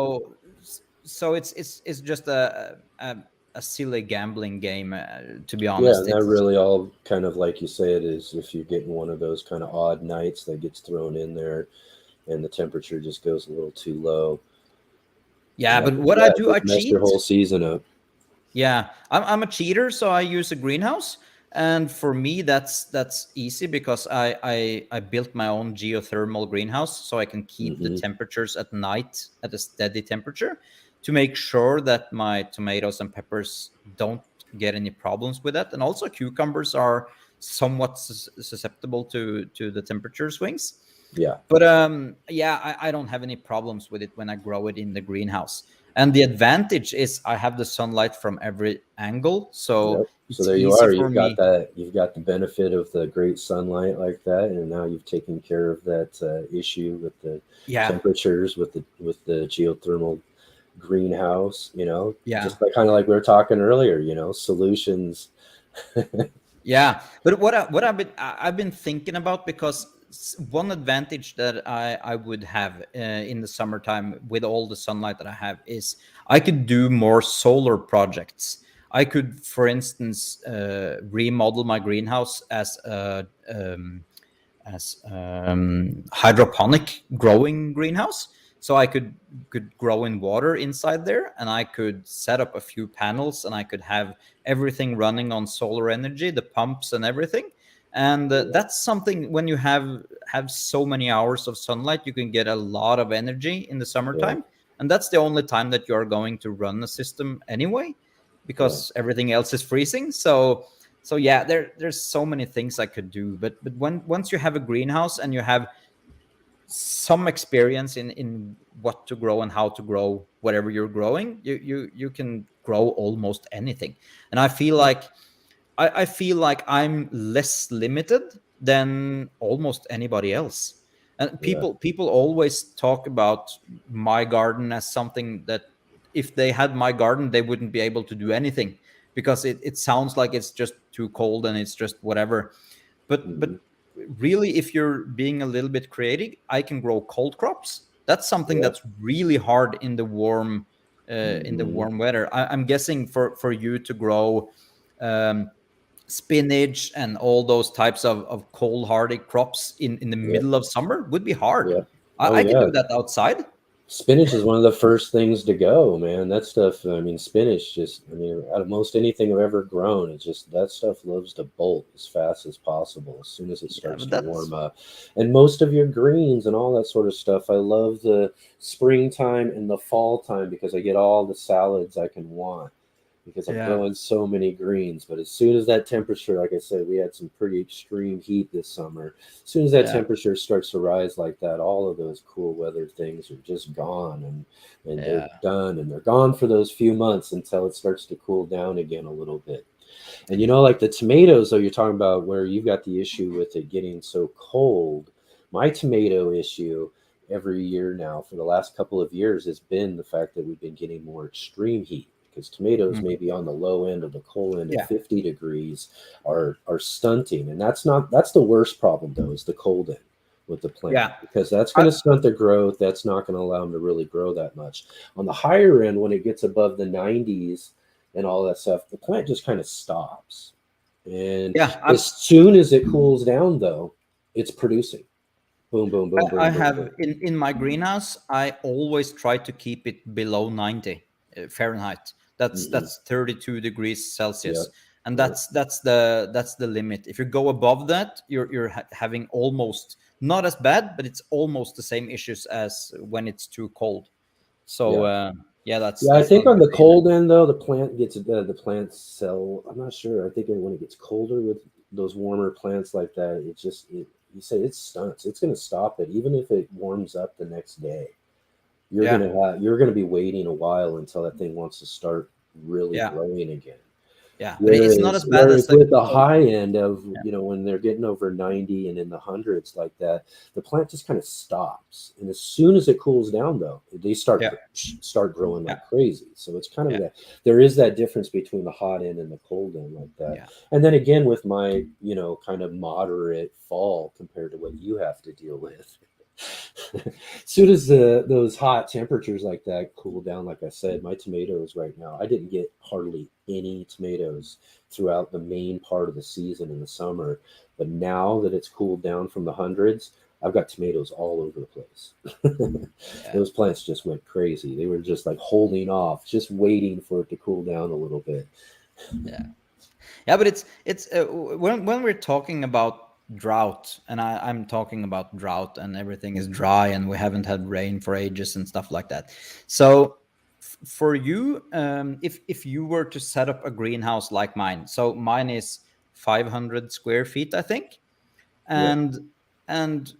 So it's just a silly gambling game, to be Yeah, honest. and that It's really all kind of like you say it is if you're getting one of those kind of odd nights that gets thrown in there and the temperature just goes a little too low. yeah, And but what I that do, I could mess your cheat. whole season up. Yeah, I'm a cheater, so I use a greenhouse, and for me that's easy because I built my own geothermal greenhouse, so I can keep the Hmm. temperatures at night at a steady temperature to make sure that my tomatoes and peppers don't get any problems with that, and also cucumbers are somewhat susceptible to the temperature swings. Yeah. But yeah, I don't have any problems with it when I grow it in the greenhouse. And the advantage is I have the sunlight from every angle, so Yep. So it's there you easy are. for You've got me. that. You've got the benefit of the great sunlight like that, and now you've taken care of that issue with the Yeah, temperatures with the geothermal greenhouse. yeah, Just like kind of like we were talking earlier. Solutions. yeah. But what I've been thinking about, because one advantage that I would have in the summertime with all the sunlight that I have is I could do more solar projects. I could, for instance, remodel my greenhouse as hydroponic growing greenhouse, so I could grow in water inside there, and I could set up a few panels, and I could have everything running on solar energy, the pumps and everything. And that's something, when you have so many hours of sunlight, you can get a lot of energy in the Yeah. summertime, and that's the only time that you are going to run a system anyway, Yeah. because everything else is freezing. So yeah, there's so many things I could do, but once you have a greenhouse and you have some experience in what to grow and how to grow whatever you're growing, you can grow almost anything. And I feel like I'm less limited than almost anybody else. And Yeah. people always talk about my garden as something that, if they had my garden, they wouldn't be able to do anything, because it sounds like it's just too cold and it's just whatever. But Hmm. really, if you're being a little bit creative, I can grow cold crops. That's something Yeah. that's really hard in the Hmm. warm weather. I'm guessing for you to grow um, spinach and all those types of cold hardy crops in the Yeah. middle of summer would be hard. Yeah. Oh I can yeah. do that outside. Spinach is one of the first things to go, man. That stuff, I mean, spinach just, I mean, out of most anything I've ever grown, it's just that stuff loves to bolt as fast as possible as soon as it Yeah, starts but to that's warm up. And most of your greens and all that sort of stuff, I love the springtime and the fall time because I get all the salads I can want. because I'm Yeah. growing so many greens. But as soon as that temperature, like I said, we had some pretty extreme heat this summer. As soon as that Yeah. temperature starts to rise like that, all of those cool weather things are just gone, and they're Yeah. done, and they're gone for those few months until it starts to cool down again a little bit. And like the tomatoes, though, you're talking about where you've got the issue with it getting so cold. My tomato issue every year now for the last couple of years has been the fact that we've been getting more extreme heat, because tomatoes Mhm. may be on the low end of the cold end of Yeah. 50 degrees are stunting. And that's the worst problem, though, is the cold end with the plant, Yeah. because that's going I, to stunt their growth. That's not going to allow them to really grow that much. On the higher end, when it gets above the 90s and all that stuff, the plant just kind of stops. And yeah. as soon as it cools down, though, it's producing. Boom, boom, boom, I boom, boom, have boom. in my greenhouse. I always try to keep it below 90 Fahrenheit. Hmm. That's 32 degrees Celsius, Yep, and yep, that's the limit. If you go above that, you're having almost not as bad, but it's almost the same issues as when it's too cold. So yeah. yeah, Yeah, I that's think not on good the either. cold end, though, the plants cell. I'm not sure. I think when it gets colder with those warmer plants like that, you say it stunts. It's going to stop it, even if it warms up the next day. Yeah, You're gonna be waiting a while until that thing wants to start really yeah, growing again. yeah. But it's not as Whereas bad as whereas the with the cold. high end of, Yeah, when they're getting over 90 and in the hundreds like that, the plant just kind of stops. And as soon as it cools down, though, they yeah, start growing yeah, like crazy. So it's kind of yeah, that there is that difference between the hot end and the cold end like that. yeah, And then again with my, kind of moderate fall compared to what you have to deal with. As soon as those hot temperatures like that cool down, like I said, my tomatoes right now, I didn't get hardly any tomatoes throughout the main part of the season in the summer. But now that it's cooled down from the hundreds, I've got tomatoes all over the place. yeah, Those plants just went crazy. They were just like holding off, just waiting for it to cool down a little bit. yeah. Yeah, but it's when we're talking about drought, and I'm talking about drought, and everything is dry, and we haven't had rain for ages and stuff like that. So for you, if you were to set up a greenhouse like mine, so mine is 500 square feet, I think, Yep. and and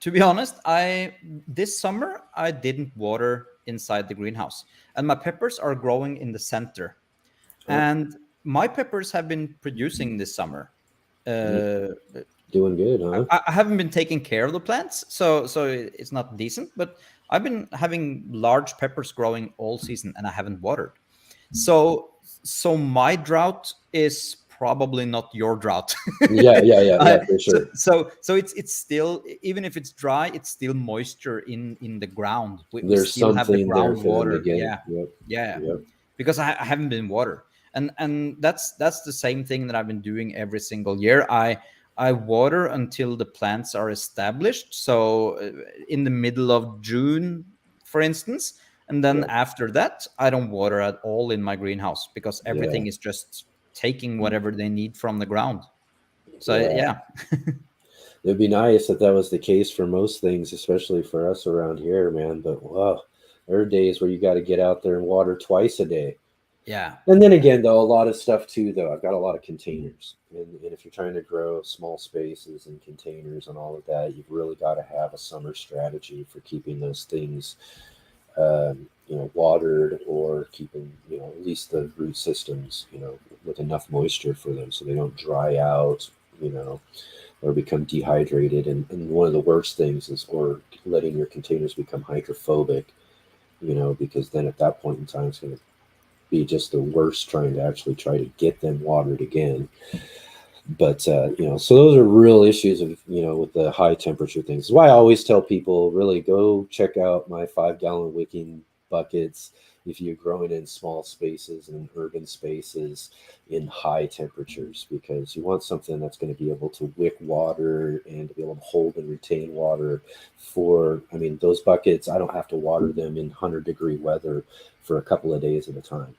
to be honest, I this summer I didn't water inside the greenhouse, and my peppers are growing in the center, Oh, and my peppers have been producing this summer. neat. Uh, Doing good, huh? I haven't been taking care of the plants, so it's not decent. But I've been having large peppers growing all season, and I haven't watered. So so my drought is probably not your drought. Yeah, yeah, yeah, yeah, for So sure. it's still, even if it's dry, it's still moisture in the ground. We There's still have the something there for them to groundwater. get. Yeah, Yep, yeah, yep. because I haven't been water, and that's the same thing that I've been doing every single year. I water until the plants are established, so in the middle of June, for instance, and then Yep. after that I don't water at all in my greenhouse, because Yeah, everything is just taking whatever they need from the ground. So yeah. yeah, It'd be nice if that was the case for most things, especially for us around here, man. But wow, there are days where you got to get out there and water twice a day. yeah, And then yeah, again, though, a lot of stuff too, though. I've got a lot of containers. And if you're trying to grow small spaces and containers and all of that, you've really got to have a summer strategy for keeping those things, watered, or keeping, at least the root systems, with enough moisture for them so they don't dry out, you know, or become dehydrated. And one of the worst things is or letting your containers become hydrophobic, because then at that point in time, it's going to be just the worst trying to actually try to get them watered again. But so those are real issues of, with the high temperature things. That's why I always tell people, really go check out my 5 gallon wicking buckets if you're growing in small spaces and urban spaces in high temperatures, because you want something that's going to be able to wick water and to be able to hold and retain water for, I mean, those buckets, I don't have to water them in 100-degree weather for a couple of days at a time.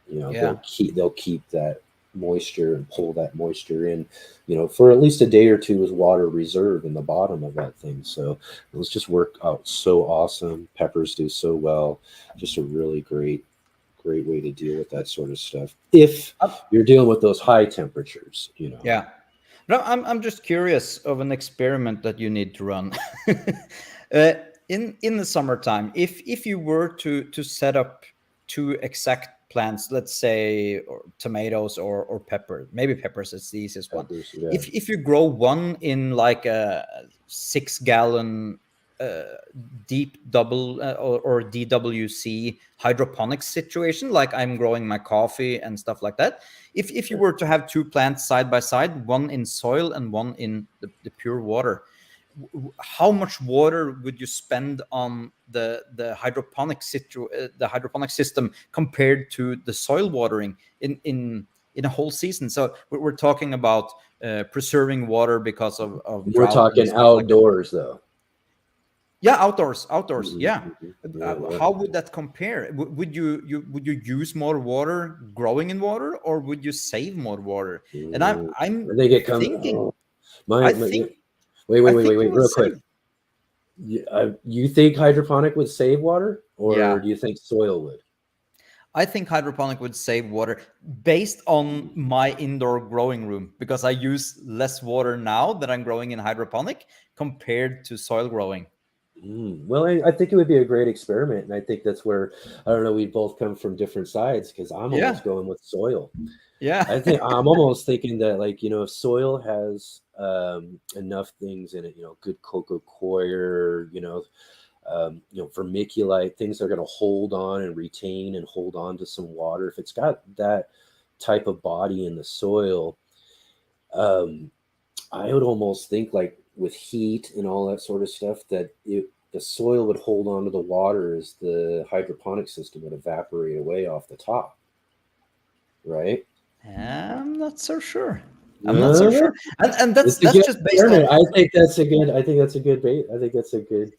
yeah, They'll keep that moisture and pull that moisture in, for at least a day or two as water reserve in the bottom of that thing. So it was just worked out so awesome. Peppers do so well. Just a really great, great way to deal with that sort of stuff if Um, you're dealing with those high temperatures, you know. yeah. No, I'm just curious of an experiment that you need to run. uh, in the summertime, if you were to set up two exact plants, let's say or tomatoes or pepper, maybe peppers is the easiest one. Peppers, yeah. If you grow one in like a 6 gallon uh, deep double or DWC hydroponics situation, like I'm growing my coffee and stuff like that. If you were to have two plants side by side, one in soil and one in the pure water, how much water would you spend on the hydroponic system compared to the soil watering in a whole season? So we're talking about preserving water because of We're drought and talking stuff like that. outdoors though. Yeah, outdoors. Mhm, Yeah. mhm. Yeah, yeah. How would that compare? Would you use more water growing in water, or would you save more water? And I'm Mm. I'm I think it comes. thinking, Oh, I my think wait, I wait, wait, think wait, you wait, will real quick. save. You think hydroponic would save water, or Yeah, do you think soil would? I think hydroponic would save water based on Mm. my indoor growing room because I use less water now that I'm growing in hydroponic compared to soil growing. Well, I think it would be a great experiment, and I think that's where I don't know. We both come from different sides because I'm Yeah, almost going with soil. yeah, I think I'm almost thinking that, like, you know, if soil has enough things in it, you know, good coco coir, you know, vermiculite, things that are going to hold on and retain and hold on to some water. If it's got that type of body in the soil, um, I would almost think like with heat and all that sort of stuff that the soil would hold on to the water as the hydroponic system would evaporate away off the top, right? I'm not so sure. I'm not so Uh, sure, and that's it's a that's good just based experiment. on. I think that's a good. I think that's a good bait. I think that's a good.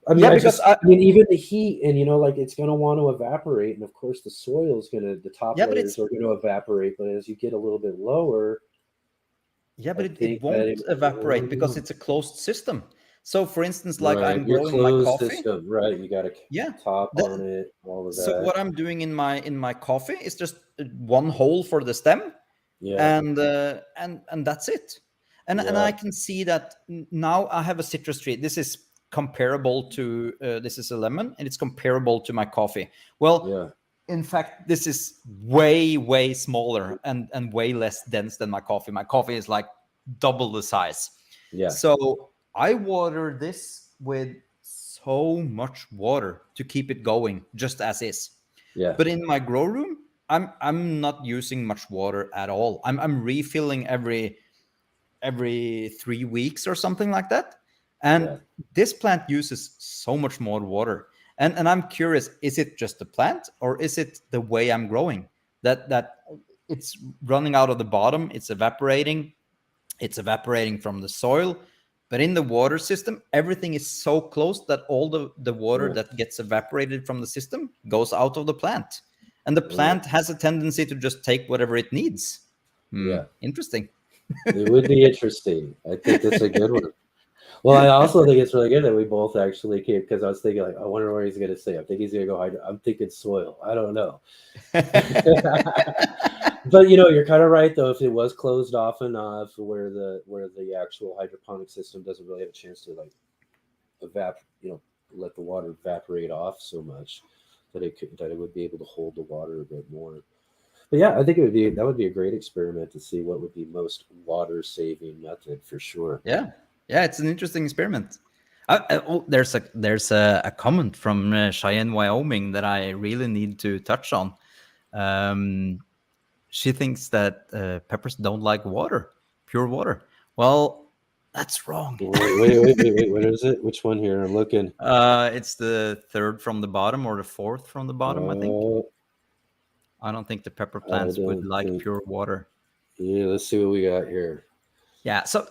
I mean, Yeah, because I mean, even the heat and, you know, like it's going to want to evaporate. And of course, the soil is going to, the top yeah, but layers it's are going to evaporate. But as you get a little bit lower, yeah, I but it think that won't I evaporate don't because know. it's a closed system. So, for instance, like Right. I'm Your growing my closed coffee. system, right? You got a Yeah. top That, on it, all of so that. what I'm doing in my coffee is just one hole for the stem, Yeah. and that's it. And I Yeah. can see that now I have a citrus tree. This is comparable to this is a lemon, and it's comparable to my coffee. Well, Yeah. in fact, this is way smaller and way less dense than my coffee. My coffee is like double the size. Yeah. So I water this with so much water to keep it going just as is. Yeah. But in my grow room, I'm not using much water at all. I'm refilling every 3 weeks or something like that. And Yeah. this plant uses so much more water. And I'm curious, is it just the plant or is it the way I'm growing? That it's running out of the bottom, it's evaporating from the soil. But in the water system, everything is so close that all the water Yeah. that gets evaporated from the system goes out of the plant. And the Right. plant has a tendency to just take whatever it needs. Yeah. Interesting. It would be interesting. I think that's a good one. Well, I also think it's really good that we both actually came because I was thinking, like, I wonder what he's going to say. I think he's going to go hydro. I'm thinking soil. I don't know. But you know, you're kind of right though. If it was closed off enough, where the actual hydroponic system doesn't really have a chance to like you know, let the water evaporate off so much that it would be able to hold the water a bit more. But yeah, I think that would be a great experiment to see what would be most water saving method for sure. Yeah, yeah, it's an interesting experiment. There's a comment from Cheyenne, Wyoming that I really need to touch on. Um, she thinks that peppers don't like water, pure water. Well, that's wrong. Wait. What is it? Which one here? I'm looking. It's the third from the bottom or the fourth from the bottom, I think. Uh, I don't think the pepper I plants would don't like think. pure water. Yeah, let's see what we got here. Yeah. So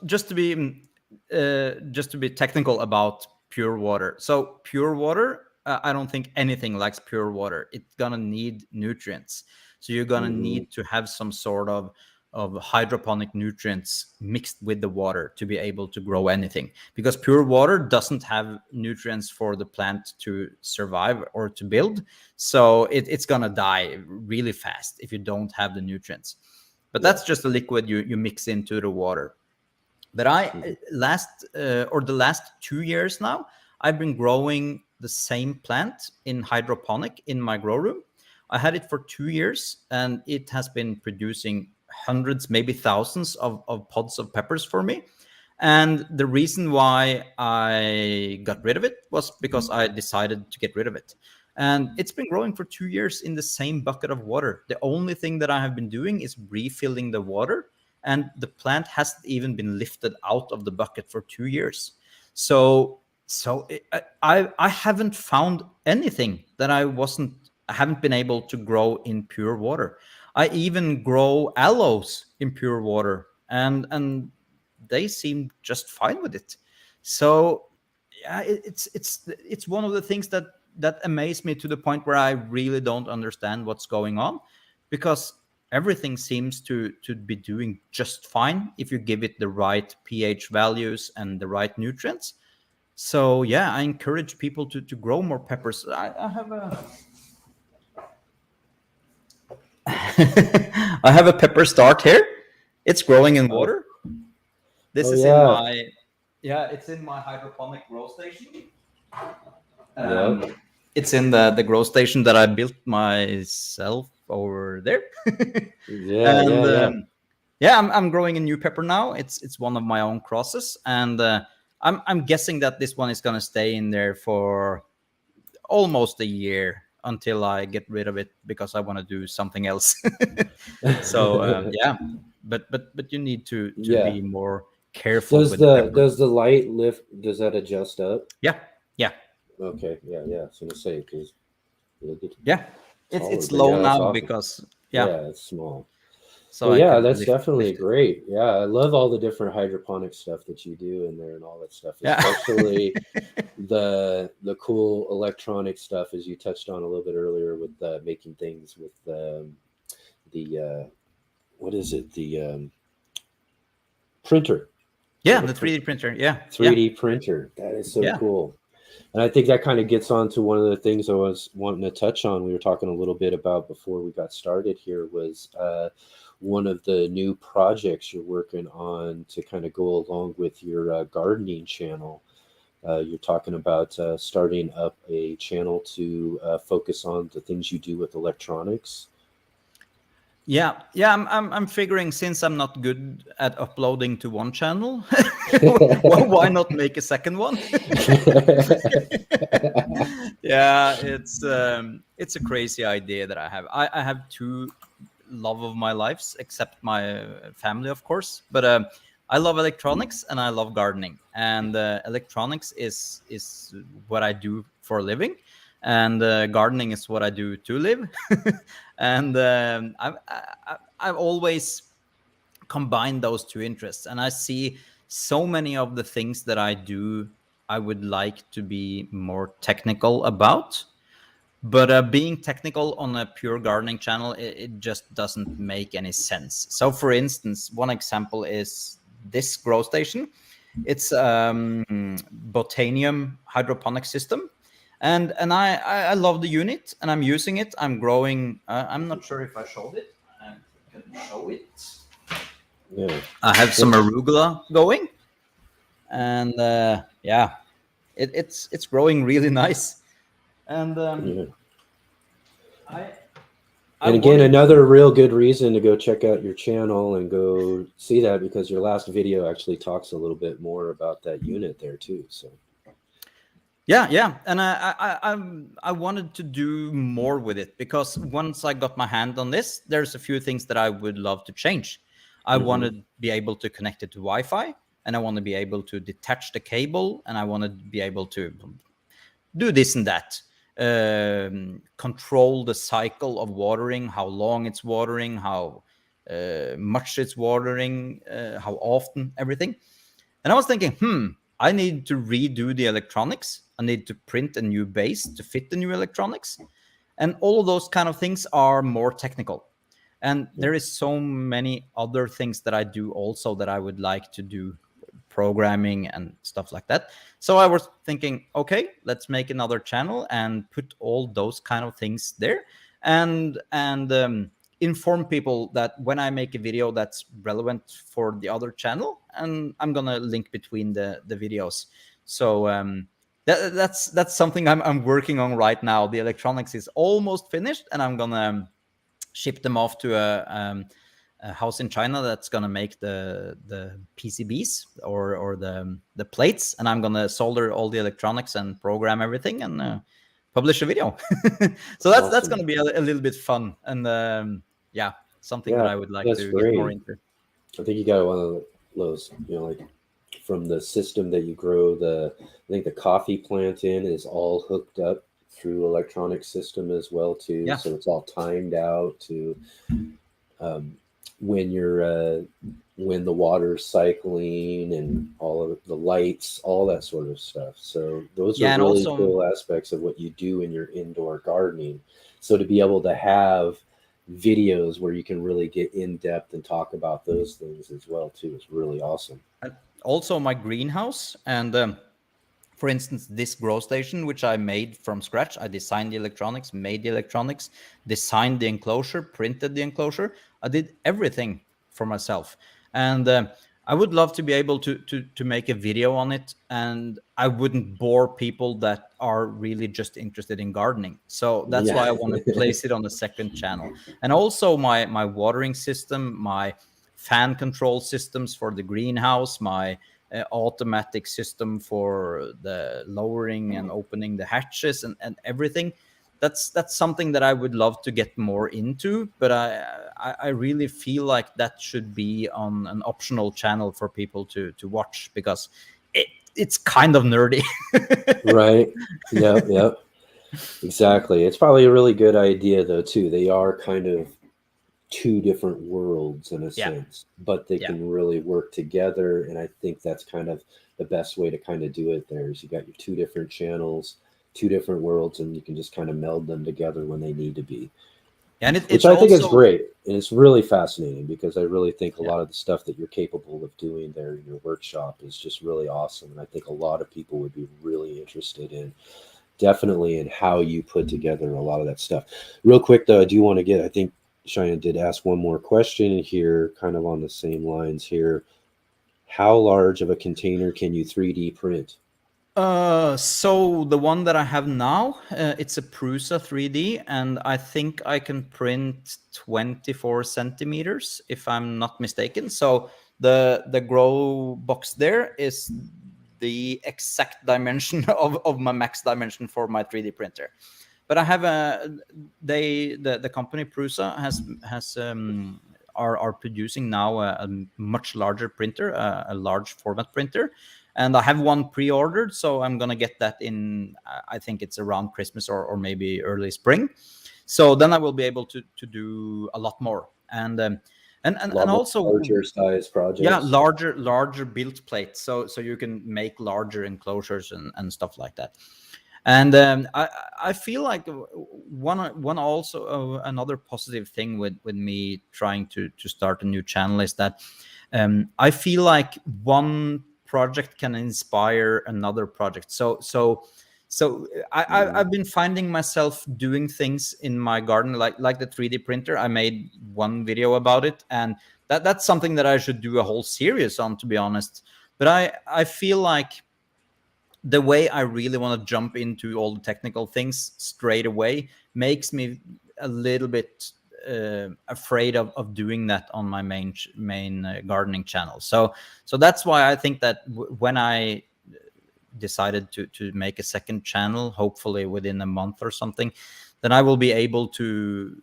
just to be technical about pure water. So pure water, I don't think anything likes pure water. It's gonna need nutrients. So you're gonna Hmm. need to have some sort of of hydroponic nutrients mixed with the water to be able to grow anything, because pure water doesn't have nutrients for the plant to survive or to build. So it's gonna die really fast if you don't have the nutrients. But that's just a liquid you mix into the water. But the last 2 years now, I've been growing the same plant in hydroponic in my grow room. I had it for 2 years, and it has been producing hundreds, maybe thousands of pods of peppers for me. And the reason why I got rid of it was because I decided to get rid of it. And it's been growing for 2 years in the same bucket of water. The only thing that I have been doing is refilling the water, and the plant hasn't even been lifted out of the bucket for 2 years. So I haven't found anything that I haven't been able to grow in pure water. I even grow aloes in pure water, and they seem just fine with it. So yeah, it's one of the things that amazed me to the point where I really don't understand what's going on, because everything seems to be doing just fine if you give it the right pH values and the right nutrients. So yeah, I encourage people to grow more peppers. I have a I have a pepper start here. It's growing in water. This is in my it's in my hydroponic grow station. It's in the grow station that I built myself over there. I'm growing a new pepper now. It's one of my own crosses, and I'm guessing that this one is gonna stay in there for almost a year until I get rid of it because I want to do something else. So but you need to be more careful. Does the light lift? Does that adjust up? Yeah. Okay. Yeah. I was gonna say, because it's low now awesome. Because it's small. So that's definitely great. Yeah, I love all the different hydroponic stuff that you do in there and all that stuff, especially the cool electronic stuff, as you touched on a little bit earlier, with making things with the what is it, the printer. The 3D printer. 3D printer. That is so cool. And I think that kind of gets on to one of the things I was wanting to touch on. We were talking a little bit about before we got started here, was one of the new projects you're working on to kind of go along with your gardening channel. You're talking about starting up a channel to focus on the things you do with electronics. I'm figuring, since I'm not good at uploading to one channel, why not make a second one? It's a crazy idea that I have. I have two love of my lives, except my family, of course. But I love electronics and I love gardening. And electronics is what I do for a living, and gardening is what I do to live. And I've always combined those two interests, and I see so many of the things that I do I would like to be more technical about. But being technical on a pure gardening channel, it just doesn't make any sense. So for instance, one example is this grow station. It's Botanium hydroponic system. And I love the unit, and I'm using it. I'm growing. I'm not sure if I showed it. I can show it. Yeah. I have some arugula going, and it's growing really nice. And another real good reason to go check out your channel and go see that, because your last video actually talks a little bit more about that unit there too. So. And I wanted to do more with it, because once I got my hand on this, there's a few things that I would love to change. I want to be able to connect it to Wi-Fi, and I want to be able to detach the cable, and I want to be able to do this and that. Control the cycle of watering, how long it's watering, how much it's watering, how often, everything. And I was thinking, I need to redo the electronics. I need to print a new base to fit the new electronics. And all of those kind of things are more technical. And there is so many other things that I do also that I would like to do, programming and stuff like that. So I was thinking, okay, let's make another channel and put all those kind of things there, and inform people that when I make a video that's relevant for the other channel, and I'm gonna link between the videos. So that's something I'm working on right now. The electronics is almost finished, and I'm gonna ship them off to a house in China that's gonna make the PCBs or the plates, and I'm gonna solder all the electronics and program everything and publish a video. So that's Awesome. gonna be a little bit fun, and yeah, something that Yeah, I would like that's to get more great. into. I think you got one of those, like from the system that you grow I think the coffee plant in is all hooked up through electronic system as well too. Yeah, So it's all timed out to um, when when the water's cycling and all of the lights, all that sort of stuff. So those are yeah, and really also cool aspects of what you do in your indoor gardening. So to be able to have videos where you can really get in depth and talk about those things as well too is really awesome. also my greenhouse, and for instance, this grow station, which I made from scratch. I designed the electronics, made the electronics, designed the enclosure, printed the enclosure. I did everything for myself. And I would love to be able to make a video on it, and I wouldn't bore people that are really just interested in gardening. So that's Yeah. why I want to place it on the second channel. And also my watering system, my fan control systems for the greenhouse, my automatic system for the lowering and opening the hatches and everything. That's something that I would love to get more into, but I really feel like that should be on an optional channel for people to watch, because it's kind of nerdy. Right. Yep. Yep. Exactly. It's probably a really good idea though too. They are kind of two different worlds in a Yeah, sense, but they yeah. can really work together. And I think that's kind of the best way to kind of do it there is you got your two different channels, two different worlds, and you can just kind of meld them together when they need to be, And which it's I think is also, great. And it's really fascinating because I really think a yeah. lot of the stuff that you're capable of doing there in your workshop is just really awesome. And I think a lot of people would be really interested in definitely in how you put together a lot of that stuff. Real quick though, I do want to I think Cheyenne did ask one more question here, kind of on the same lines here. How large of a container can you 3D print? So the one that I have now, it's a Prusa 3D, and I think I can print 24 centimeters, if I'm not mistaken. So the grow box there is the exact dimension of my max dimension for my 3D printer. But I have the company Prusa are producing now a much larger printer, a large format printer, and I have one pre-ordered, so I'm gonna get that in. I think it's around Christmas or maybe early spring. So then I will be able to do a lot more, A and lot more also, larger size yeah, projects. larger build plates, so you can make larger enclosures and stuff like that. And I feel like one also another positive thing with me trying to start a new channel is that I feel like one project can inspire another project. So Mhm. I've been finding myself doing things in my garden, like the 3D printer. I made one video about it, and that's something that I should do a whole series on, to be honest. But I feel like the way I really want to jump into all the technical things straight away makes me a little bit afraid of doing that on my main gardening channel. So that's why I think that when I decided to make a second channel, hopefully within a month or something, then I will be able to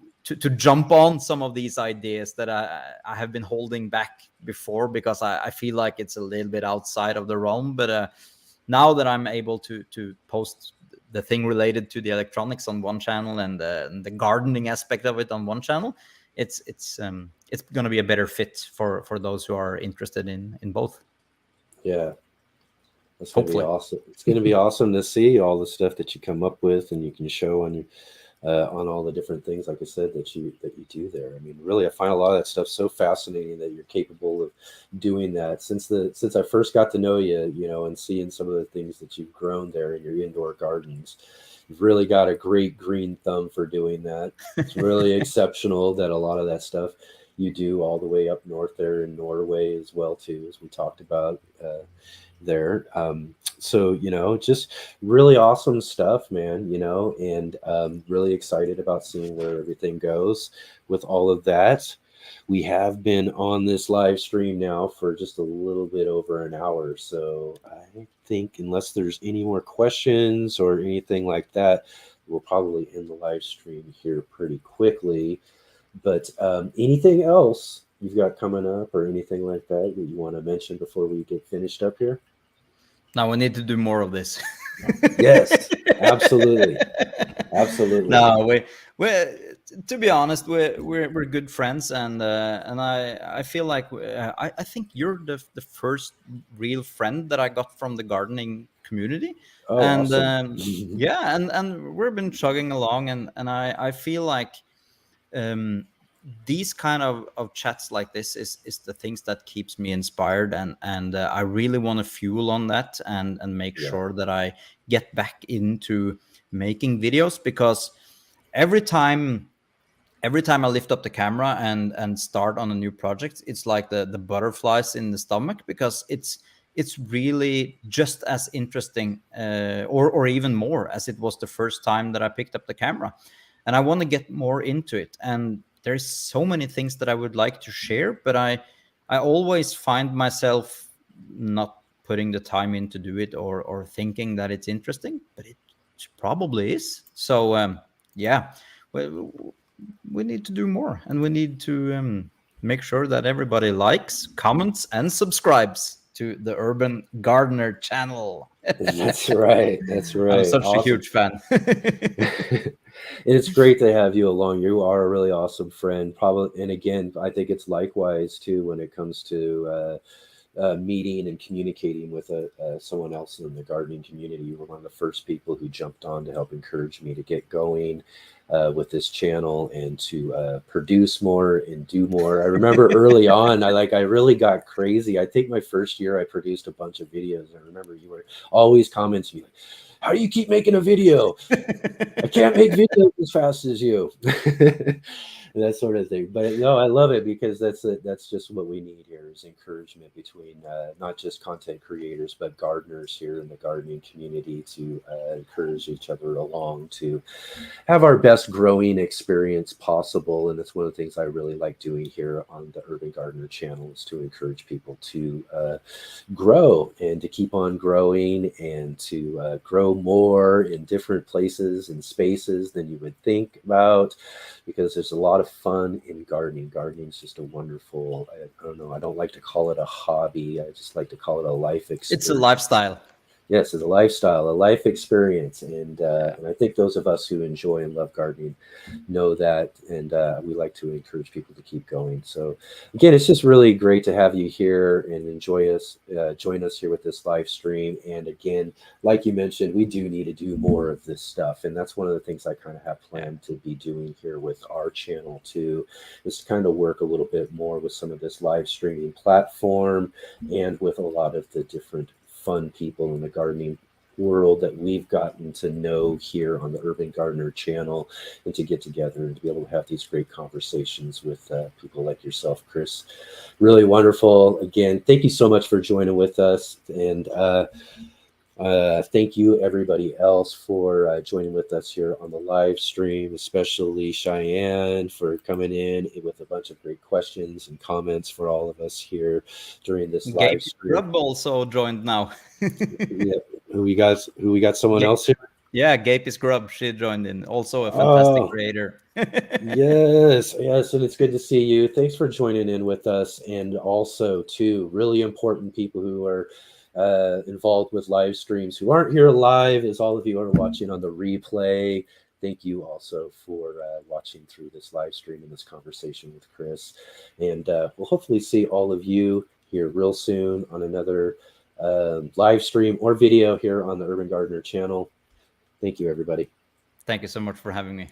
jump on some of these ideas that I have been holding back before, because I feel like it's a little bit outside of the realm. But now that I'm able to post the thing related to the electronics on one channel and the gardening aspect of it on one channel, it's going to be a better fit for those who are interested in both. Yeah, that's gonna be Hopefully. awesome. It's gonna be awesome to see all the stuff that you come up with and you can show on on all the different things, like I said, that you do there. I mean, really, I find a lot of that stuff so fascinating that you're capable of doing that. Since I first got to know you, you know, and seeing some of the things that you've grown there in your indoor gardens, you've really got a great green thumb for doing that. It's really exceptional that a lot of that stuff you do all the way up north there in Norway as well too, as we talked about there. So, you know, just really awesome stuff, man, you know, and really excited about seeing where everything goes with all of that. We have been on this live stream now for just a little bit over an hour. So I think, unless there's any more questions or anything like that, we'll probably end the live stream here pretty quickly. But anything else you've got coming up or anything like that that you want to mention before we get finished up here? Now we need to do more of this. Yes, absolutely. Absolutely. No, we to be honest, we're good friends, and I feel like I think you're the first real friend that I got from the gardening community, Oh, and awesome. yeah, and we've been chugging along, and I feel like um, these kind of chats like this is the things that keeps me inspired, and I really want to fuel on that and make Yeah. sure that I get back into making videos, because every time every time I lift up the camera and start on a new project, it's like the butterflies in the stomach, because it's really just as interesting, or even more, as it was the first time that I picked up the camera, and I want to get more into it. And there's so many things that I would like to share, but I always find myself not putting the time in to do it, or thinking that it's interesting, but it probably is. So yeah, we need to do more, and we need to make sure that everybody likes, comments, and subscribes to the Urban Gardener channel. That's right. That's I'm right. such a Awesome. huge fan. And it's great to have you along. You are a really awesome friend. Probably, and again, I think it's likewise too when it comes to meeting and communicating with someone else in the gardening community. You were one of the first people who jumped on to help encourage me to get going with this channel and to produce more and do more. I remember early on, I really got crazy. I think my first year I produced a bunch of videos. I remember you were always commenting like, "How do you keep making a video? I can't make videos as fast as you." That sort of thing. But no, I love it because that's just what we need here is encouragement between not just content creators but gardeners here in the gardening community to encourage each other along to have our best growing experience possible. And that's one of the things I really like doing here on the Urban Gardener channel, is to encourage people to grow and to keep on growing and to grow more in different places and spaces than you would think about, because there's a lot of fun in gardening. Gardening is just a wonderful, I don't know, I don't like to call it a hobby. I just like to call it a life experience. It's a lifestyle. Yes, it's a lifestyle, a life experience, and I think those of us who enjoy and love gardening know that, and we like to encourage people to keep going. So, again, it's just really great to have you here and join us here with this live stream. And again, like you mentioned, we do need to do more of this stuff, and that's one of the things I kind of have planned to be doing here with our channel too, is to kind of work a little bit more with some of this live streaming platform and with a lot of the different fun people in the gardening world that we've gotten to know here on the Urban Gardener channel, and to get together and to be able to have these great conversations with people like yourself, Chris. Really wonderful. Again, thank you so much for joining with us, and thank you everybody else for joining with us here on the live stream, especially Cheyenne for coming in with a bunch of great questions and comments for all of us here during this Gabe live stream. Grubb also joined now. Yeah, who we got? Someone else here? Yeah, Gape is Grub. She joined in. Also a fantastic Oh, creator. yes, and it's good to see you. Thanks for joining in with us, and also too really important people who are involved with live streams who aren't here live, as all of you are watching on the replay. Thank you also for watching through this live stream and this conversation with Chris, and we'll hopefully see all of you here real soon on another live stream or video here on the Urban Gardener channel. Thank you, everybody. Thank you so much for having me.